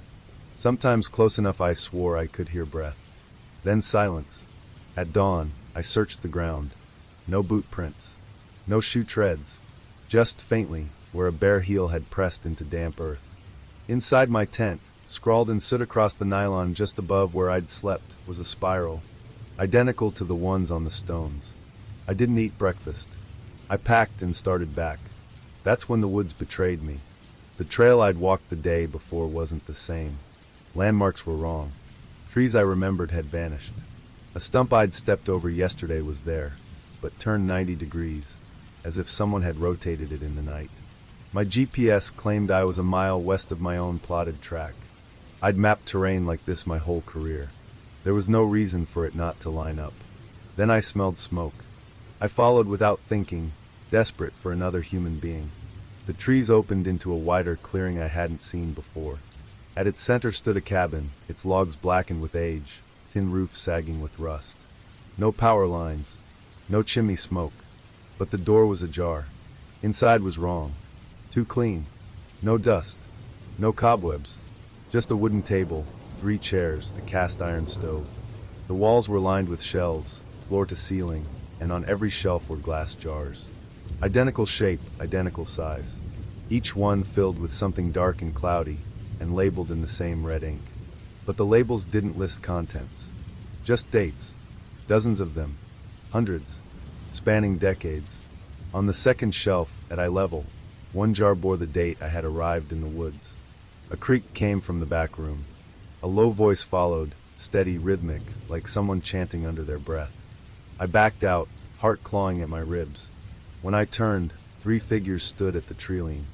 Sometimes close enough I swore I could hear breath. Then silence. At dawn, I searched the ground. No boot prints. No shoe treads. Just faintly, where a bare heel had pressed into damp earth. Inside my tent, scrawled in soot across the nylon just above where I'd slept, was a spiral, identical to the ones on the stones. I didn't eat breakfast. I packed and started back. That's when the woods betrayed me. The trail I'd walked the day before wasn't the same. Landmarks were wrong. Trees I remembered had vanished. A stump I'd stepped over yesterday was there, but turned 90 degrees, as if someone had rotated it in the night. My GPS claimed I was a mile west of my own plotted track. I'd mapped terrain like this my whole career. There was no reason for it not to line up. Then I smelled smoke. I followed without thinking, desperate for another human being. The trees opened into a wider clearing I hadn't seen before. At its center stood a cabin, its logs blackened with age, tin roof sagging with rust. No power lines, no chimney smoke, but the door was ajar. Inside was wrong. Too clean. No dust. No cobwebs. Just a wooden table, 3 chairs, a cast iron stove. The walls were lined with shelves, floor to ceiling, and on every shelf were glass jars. Identical shape, identical size. Each one filled with something dark and cloudy, and labeled in the same red ink. But the labels didn't list contents. Just dates. Dozens of them. Hundreds. Spanning decades. On the second shelf, at eye level, one jar bore the date I had arrived in the woods. A creak came from the back room. A low voice followed, steady, rhythmic, like someone chanting under their breath. I backed out, heart clawing at my ribs. When I turned, 3 figures stood at the tree-line.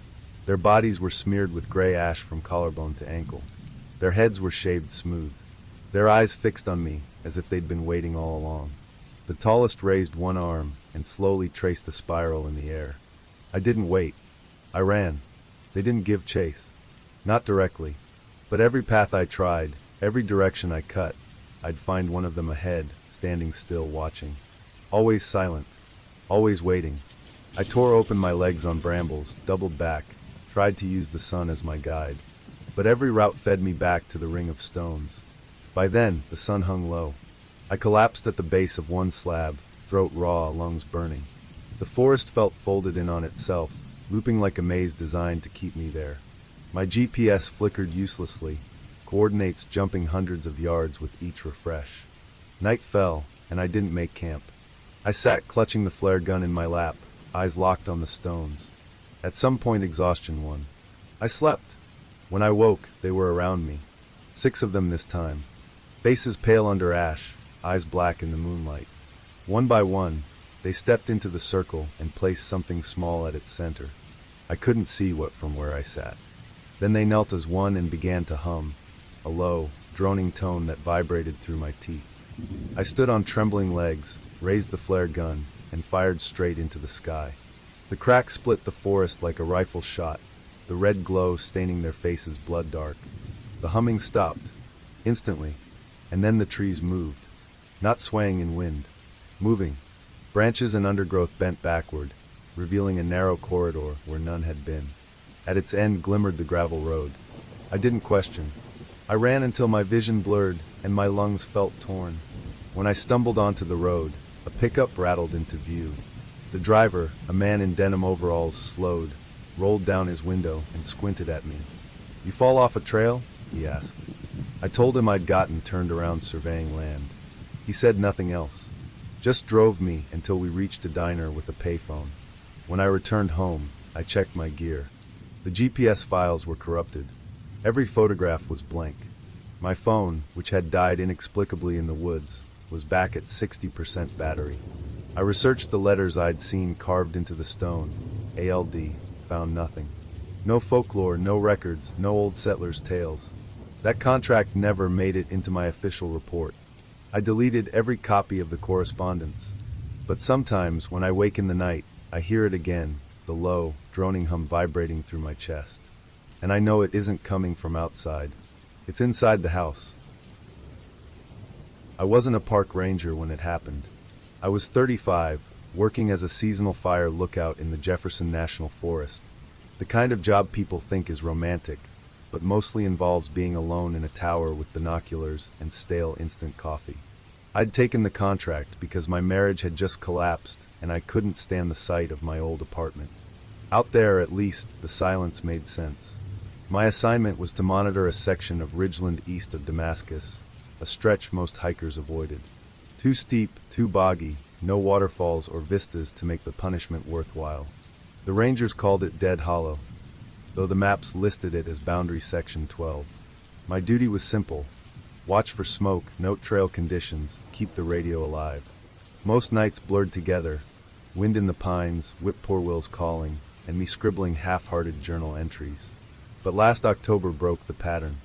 Their bodies were smeared with gray ash from collarbone to ankle. Their heads were shaved smooth. Their eyes fixed on me, as if they'd been waiting all along. The tallest raised one arm and slowly traced a spiral in the air. I didn't wait. I ran. They didn't give chase. Not directly. But every path I tried, every direction I cut, I'd find one of them ahead, standing still, watching. Always silent. Always waiting. I tore open my legs on brambles, doubled back, tried to use the sun as my guide. But every route fed me back to the ring of stones. By then, the sun hung low. I collapsed at the base of one slab, throat raw, lungs burning. The forest felt folded in on itself, looping like a maze designed to keep me there. My GPS flickered uselessly, coordinates jumping hundreds of yards with each refresh. Night fell, and I didn't make camp. I sat clutching the flare gun in my lap, eyes locked on the stones. At some point exhaustion won. I slept. When I woke, they were around me. 6 of them this time. Faces pale under ash, eyes black in the moonlight. One by one, they stepped into the circle and placed something small at its center. I couldn't see what from where I sat. Then they knelt as one and began to hum, a low, droning tone that vibrated through my teeth. I stood on trembling legs, raised the flare gun, and fired straight into the sky. The crack split the forest like a rifle shot, the red glow staining their faces blood dark. The humming stopped, instantly, and then the trees moved, not swaying in wind, moving. Branches and undergrowth bent backward, revealing a narrow corridor where none had been. At its end glimmered the gravel road. I didn't question. I ran until my vision blurred and my lungs felt torn. When I stumbled onto the road, a pickup rattled into view. The driver, a man in denim overalls, slowed, rolled down his window, and squinted at me. "You fall off a trail?" he asked. I told him I'd gotten turned around surveying land. He said nothing else. Just drove me until we reached a diner with a payphone. When I returned home, I checked my gear. The GPS files were corrupted. Every photograph was blank. My phone, which had died inexplicably in the woods, was back at 60% battery. I researched the letters I'd seen carved into the stone. ALD, found nothing. No folklore, no records, no old settlers' tales. That contract never made it into my official report. I deleted every copy of the correspondence. But sometimes, when I wake in the night, I hear it again, the low, droning hum vibrating through my chest. And I know it isn't coming from outside. It's inside the house. I wasn't a park ranger when it happened. I was 35, working as a seasonal fire lookout in the Jefferson National Forest. The kind of job people think is romantic, but mostly involves being alone in a tower with binoculars and stale instant coffee. I'd taken the contract because my marriage had just collapsed and I couldn't stand the sight of my old apartment. Out there, at least, the silence made sense. My assignment was to monitor a section of ridgeland east of Damascus, a stretch most hikers avoided. Too steep, too boggy, no waterfalls or vistas to make the punishment worthwhile. The rangers called it Dead Hollow. though the maps listed it as Boundary Section 12. My duty was simple: watch for smoke, note trail conditions, keep the radio alive. Most nights blurred together, wind in the pines, whip-poor-wills calling, and me scribbling half-hearted journal entries. But last October broke the pattern.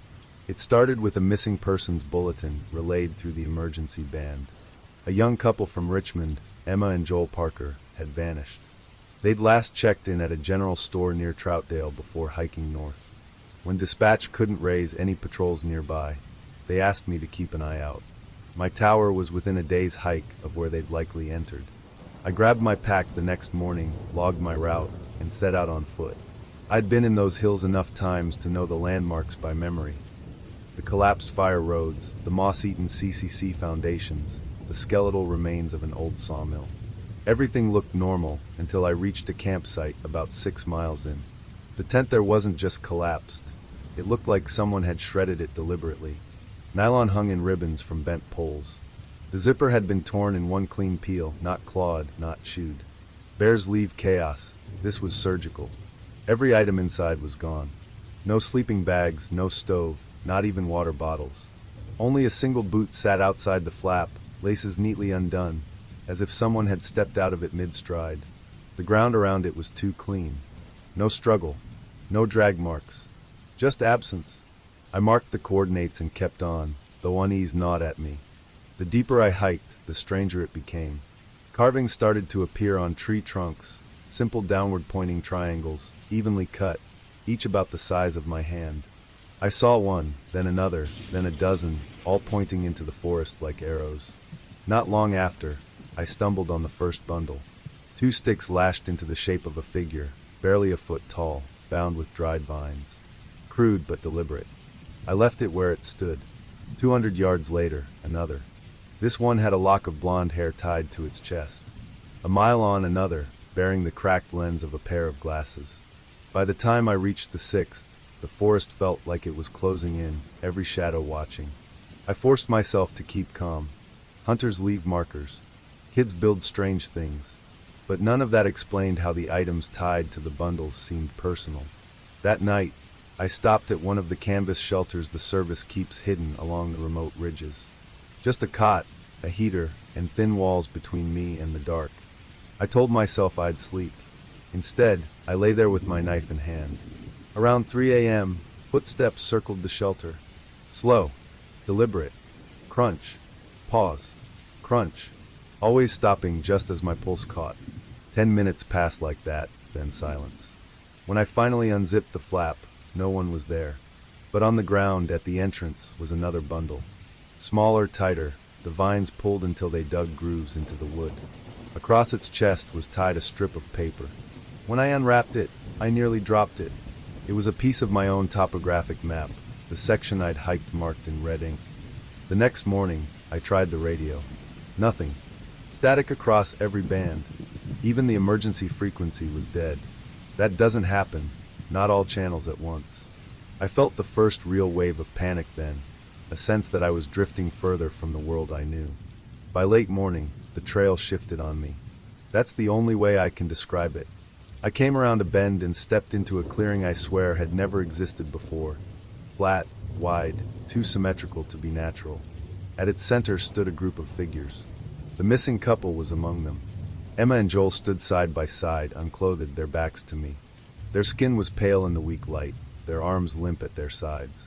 It started with a missing persons bulletin relayed through the emergency band. A young couple from Richmond, Emma and Joel Parker, had vanished. They'd last checked in at a general store near Troutdale before hiking north. When dispatch couldn't raise any patrols nearby, they asked me to keep an eye out. My tower was within a day's hike of where they'd likely entered. I grabbed my pack the next morning, logged my route, and set out on foot. I'd been in those hills enough times to know the landmarks by memory. The collapsed fire roads, the moss-eaten CCC foundations, the skeletal remains of an old sawmill. Everything looked normal until I reached a campsite about 6 miles in. The tent there wasn't just collapsed. It looked like someone had shredded it deliberately. Nylon hung in ribbons from bent poles. The zipper had been torn in one clean peel, not clawed, not chewed. Bears leave chaos. This was surgical. Every item inside was gone. No sleeping bags, no stove, not even water bottles. Only a single boot sat outside the flap, laces neatly undone, as if someone had stepped out of it mid-stride. The ground around it was too clean. No struggle, no drag marks, just absence. I marked the coordinates and kept on, though unease gnawed at me. The deeper I hiked, the stranger it became. Carvings started to appear on tree trunks, simple downward-pointing triangles, evenly cut, each about the size of my hand. I saw one, then another, then a dozen, all pointing into the forest like arrows. Not long after, I stumbled on the first bundle. 2 sticks lashed into the shape of a figure, barely a foot tall, bound with dried vines. Crude but deliberate. I left it where it stood. 200 yards later, another. This one had a lock of blonde hair tied to its chest. A mile on, another, bearing the cracked lens of a pair of glasses. By the time I reached the 6th, the forest felt like it was closing in, every shadow watching. I forced myself to keep calm. Hunters leave markers. Kids build strange things. But none of that explained how the items tied to the bundles seemed personal. That night, I stopped at one of the canvas shelters the service keeps hidden along the remote ridges. Just a cot, a heater, and thin walls between me and the dark. I told myself I'd sleep. Instead, I lay there with my knife in hand. Around 3 a.m., footsteps circled the shelter. Slow, deliberate. Crunch, pause, crunch, always stopping just as my pulse caught. 10 minutes passed like that, then silence. When I finally unzipped the flap, no one was there. But on the ground at the entrance was another bundle. Smaller, tighter, the vines pulled until they dug grooves into the wood. Across its chest was tied a strip of paper. When I unwrapped it, I nearly dropped it. It was a piece of my own topographic map, the section I'd hiked marked in red ink. The next morning, I tried the radio. Nothing. Static across every band. Even the emergency frequency was dead. That doesn't happen, not all channels at once. I felt the first real wave of panic then, a sense that I was drifting further from the world I knew. By late morning, the trail shifted on me. That's the only way I can describe it. I came around a bend and stepped into a clearing I swear had never existed before. Flat, wide, too symmetrical to be natural. At its center stood a group of figures. The missing couple was among them. Emma and Joel stood side by side, unclothed, their backs to me. Their skin was pale in the weak light, their arms limp at their sides.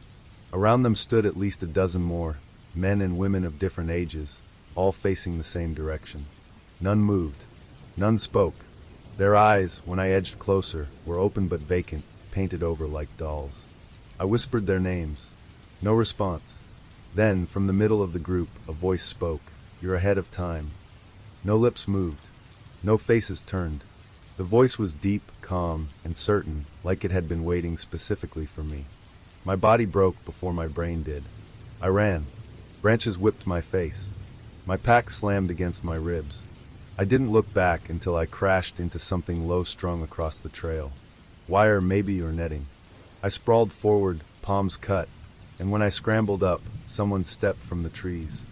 Around them stood at least a dozen more, men and women of different ages, all facing the same direction. None moved. None spoke. Their eyes, when I edged closer, were open but vacant, painted over like dolls. I whispered their names. No response. Then, from the middle of the group, a voice spoke. "You're ahead of time." No lips moved. No faces turned. The voice was deep, calm, and certain, like it had been waiting specifically for me. My body broke before my brain did. I ran. Branches whipped my face. My pack slammed against my ribs. I didn't look back until I crashed into something low-strung across the trail. Wire maybe, or netting. I sprawled forward, palms cut, and when I scrambled up, someone stepped from the trees.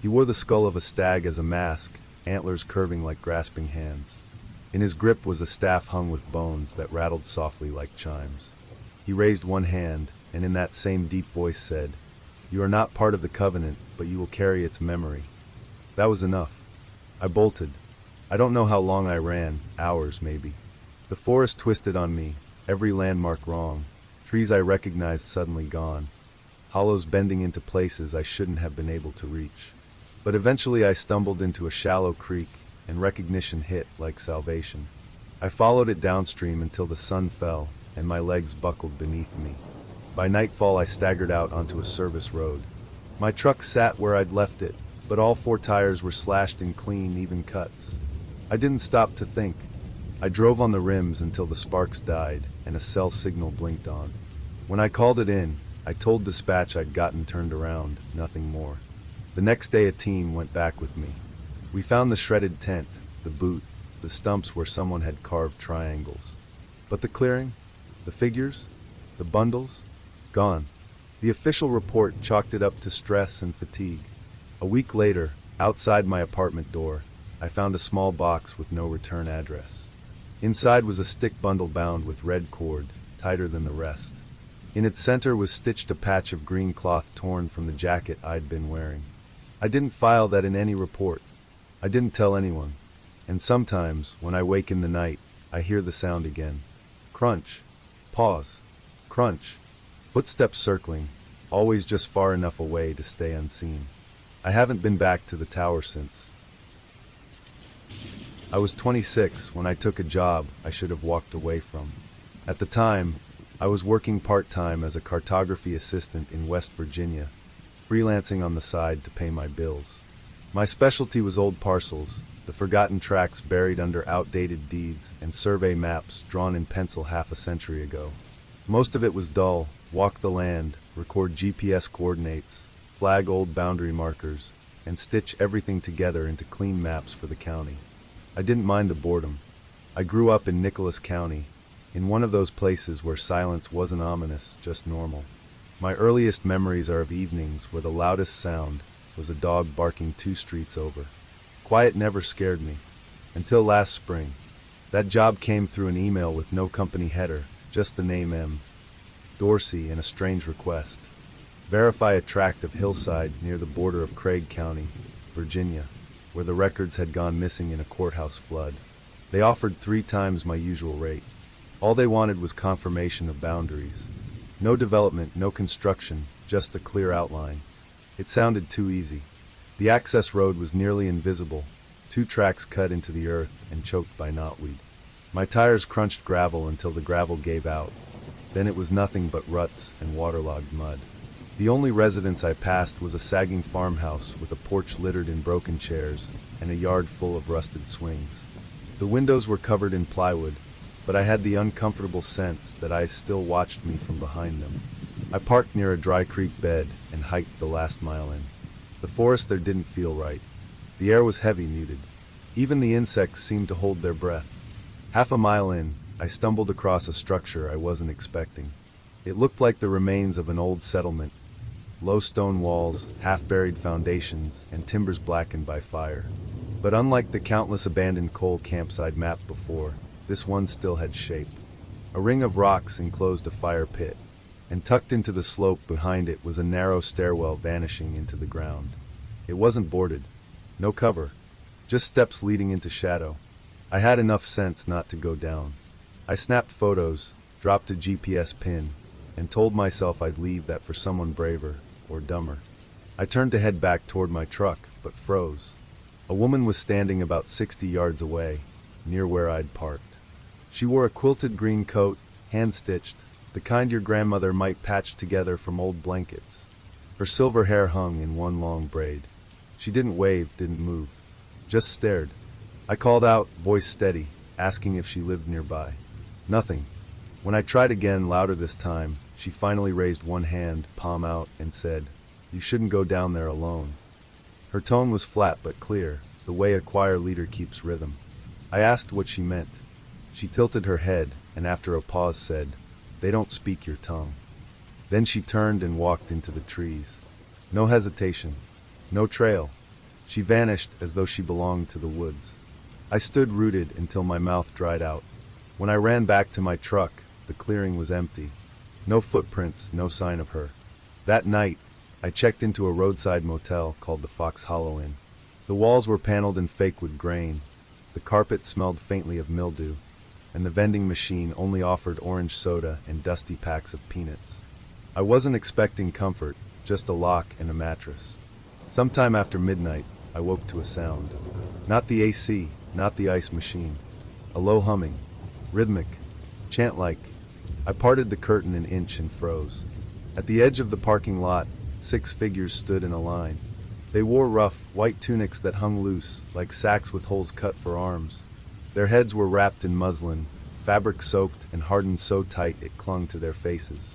He wore the skull of a stag as a mask, antlers curving like grasping hands. In his grip was a staff hung with bones that rattled softly like chimes. He raised one hand, and in that same deep voice said, "You are not part of the covenant, but you will carry its memory." That was enough. I bolted. I don't know how long I ran, hours maybe. The forest twisted on me, every landmark wrong, trees I recognized suddenly gone, hollows bending into places I shouldn't have been able to reach. But eventually I stumbled into a shallow creek, and recognition hit like salvation. I followed it downstream until the sun fell, and my legs buckled beneath me. By nightfall I staggered out onto a service road. My truck sat where I'd left it, but all 4 tires were slashed in clean, even cuts. I didn't stop to think. I drove on the rims until the sparks died and a cell signal blinked on. When I called it in, I told dispatch I'd gotten turned around, nothing more. The next day a team went back with me. We found the shredded tent, the boot, the stumps where someone had carved triangles. But the clearing? The figures? The bundles? Gone. The official report chalked it up to stress and fatigue. A week later, outside my apartment door, I found a small box with no return address. Inside was a stick bundle bound with red cord, tighter than the rest. In its center was stitched a patch of green cloth torn from the jacket I'd been wearing. I didn't file that in any report. I didn't tell anyone. And sometimes, when I wake in the night, I hear the sound again. Crunch. Pause. Crunch. Footsteps circling, always just far enough away to stay unseen. I haven't been back to the tower since. I was 26 when I took a job I should have walked away from. At the time, I was working part-time as a cartography assistant in West Virginia, freelancing on the side to pay my bills. My specialty was old parcels, the forgotten tracts buried under outdated deeds and survey maps drawn in pencil half a century ago. Most of it was dull: walk the land, record GPS coordinates, flag old boundary markers, and stitch everything together into clean maps for the county. I didn't mind the boredom. I grew up in Nicholas County, in one of those places where silence wasn't ominous, just normal. My earliest memories are of evenings where the loudest sound was a dog barking 2 streets over. Quiet never scared me, until last spring. That job came through an email with no company header, just the name M. Dorsey and a strange request. Verify a tract of hillside near the border of Craig County, Virginia, where the records had gone missing in a courthouse flood. They offered 3 times my usual rate. All they wanted was confirmation of boundaries. No development, no construction, just a clear outline. It sounded too easy. The access road was nearly invisible, 2 tracks cut into the earth and choked by knotweed. My tires crunched gravel until the gravel gave out. Then it was nothing but ruts and waterlogged mud. The only residence I passed was a sagging farmhouse with a porch littered in broken chairs and a yard full of rusted swings. The windows were covered in plywood, but I had the uncomfortable sense that eyes still watched me from behind them. I parked near a dry creek bed and hiked the last mile in. The forest there didn't feel right. The air was heavy, muted. Even the insects seemed to hold their breath. Half a mile in, I stumbled across a structure I wasn't expecting. It looked like the remains of an old settlement. Low stone walls, half-buried foundations, and timbers blackened by fire. But unlike the countless abandoned coal camps I'd mapped before, this one still had shape. A ring of rocks enclosed a fire pit, and tucked into the slope behind it was a narrow stairwell vanishing into the ground. It wasn't boarded. No cover. Just steps leading into shadow. I had enough sense not to go down. I snapped photos, dropped a GPS pin, and told myself I'd leave that for someone braver, or dumber. I turned to head back toward my truck, but froze. A woman was standing about 60 yards away, near where I'd parked. She wore a quilted green coat, hand-stitched, the kind your grandmother might patch together from old blankets. Her silver hair hung in one long braid. She didn't wave, didn't move, just stared. I called out, voice steady, asking if she lived nearby. Nothing. When I tried again, louder this time, she finally raised one hand, palm out, and said, "You shouldn't go down there alone." Her tone was flat but clear, the way a choir leader keeps rhythm. I asked what she meant. She tilted her head, and after a pause said, "They don't speak your tongue." Then she turned and walked into the trees. No hesitation. No trail. She vanished as though she belonged to the woods. I stood rooted until my mouth dried out. When I ran back to my truck, the clearing was empty. No footprints, no sign of her. That night, I checked into a roadside motel called the Fox Hollow Inn. The walls were paneled in fake wood grain, the carpet smelled faintly of mildew, and the vending machine only offered orange soda and dusty packs of peanuts. I wasn't expecting comfort, just a lock and a mattress. Sometime after midnight, I woke to a sound. Not the AC, not the ice machine. A low humming, rhythmic, chant-like. I parted the curtain an inch and froze. At the edge of the parking lot, 6 figures stood in a line. They wore rough, white tunics that hung loose, like sacks with holes cut for arms. Their heads were wrapped in muslin, fabric soaked and hardened so tight it clung to their faces.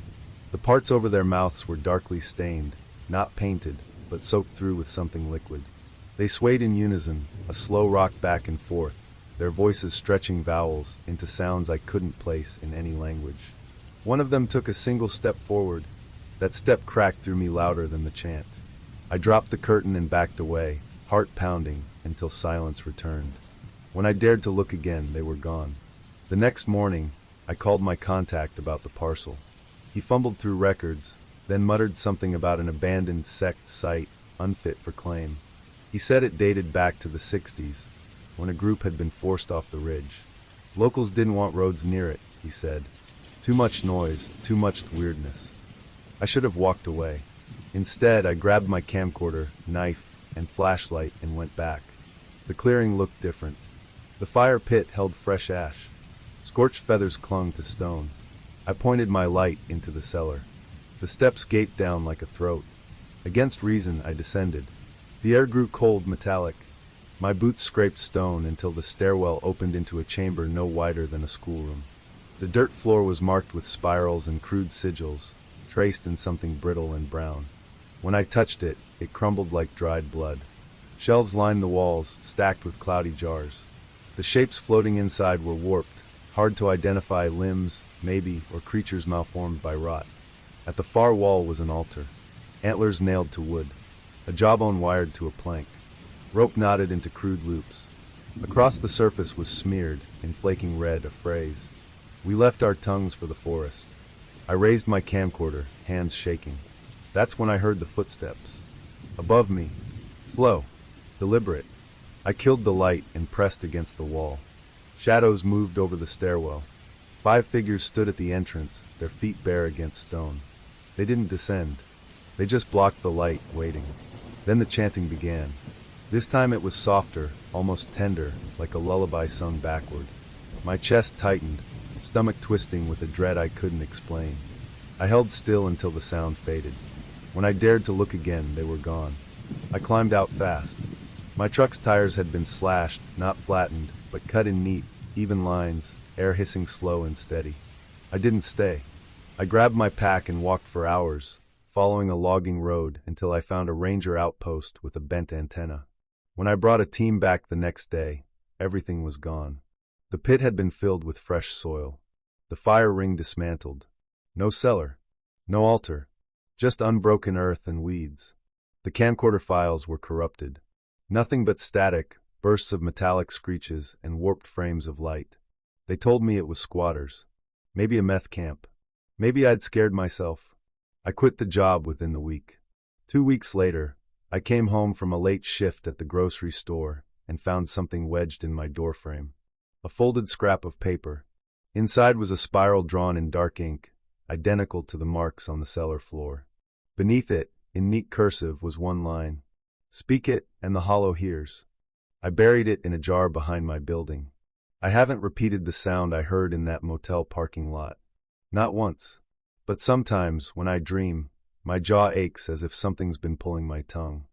The parts over their mouths were darkly stained, not painted, but soaked through with something liquid. They swayed in unison, a slow rock back and forth, their voices stretching vowels into sounds I couldn't place in any language. One of them took a single step forward. That step cracked through me louder than the chant. I dropped the curtain and backed away, heart pounding, until silence returned. When I dared to look again, they were gone. The next morning, I called my contact about the parcel. He fumbled through records, then muttered something about an abandoned sect site, unfit for claim. He said it dated back to the 60s, when a group had been forced off the ridge. Locals didn't want roads near it, he said. Too much noise, too much weirdness. I should have walked away. Instead, I grabbed my camcorder, knife, and flashlight and went back. The clearing looked different. The fire pit held fresh ash. Scorched feathers clung to stone. I pointed my light into the cellar. The steps gaped down like a throat. Against reason, I descended. The air grew cold, metallic. My boots scraped stone until the stairwell opened into a chamber no wider than a schoolroom. The dirt floor was marked with spirals and crude sigils, traced in something brittle and brown. When I touched it, it crumbled like dried blood. Shelves lined the walls, stacked with cloudy jars. The shapes floating inside were warped, hard to identify, limbs, maybe, or creatures malformed by rot. At the far wall was an altar. Antlers nailed to wood. A jawbone wired to a plank. Rope knotted into crude loops. Across the surface was smeared, in flaking red, a phrase. We left our tongues for the forest. I raised my camcorder, hands shaking. That's when I heard the footsteps. Above me. Slow. Deliberate. I killed the light and pressed against the wall. Shadows moved over the stairwell. 5 figures stood at the entrance, their feet bare against stone. They didn't descend. They just blocked the light, waiting. Then the chanting began. This time it was softer, almost tender, like a lullaby sung backward. My chest tightened, stomach twisting with a dread I couldn't explain. I held still until the sound faded. When I dared to look again, they were gone. I climbed out fast. My truck's tires had been slashed, not flattened, but cut in neat, even lines, air hissing slow and steady. I didn't stay. I grabbed my pack and walked for hours, following a logging road until I found a ranger outpost with a bent antenna. When I brought a team back the next day, everything was gone. The pit had been filled with fresh soil. The fire ring dismantled. No cellar. No altar. Just unbroken earth and weeds. The camcorder files were corrupted. Nothing but static, bursts of metallic screeches, and warped frames of light. They told me it was squatters. Maybe a meth camp. Maybe I'd scared myself. I quit the job within the week. 2 weeks later, I came home from a late shift at the grocery store and found something wedged in my doorframe. A folded scrap of paper. Inside was a spiral drawn in dark ink, identical to the marks on the cellar floor. Beneath it, in neat cursive, was one line. Speak it, and the hollow hears. I buried it in a jar behind my building. I haven't repeated the sound I heard in that motel parking lot. Not once. But sometimes, when I dream, my jaw aches as if something's been pulling my tongue.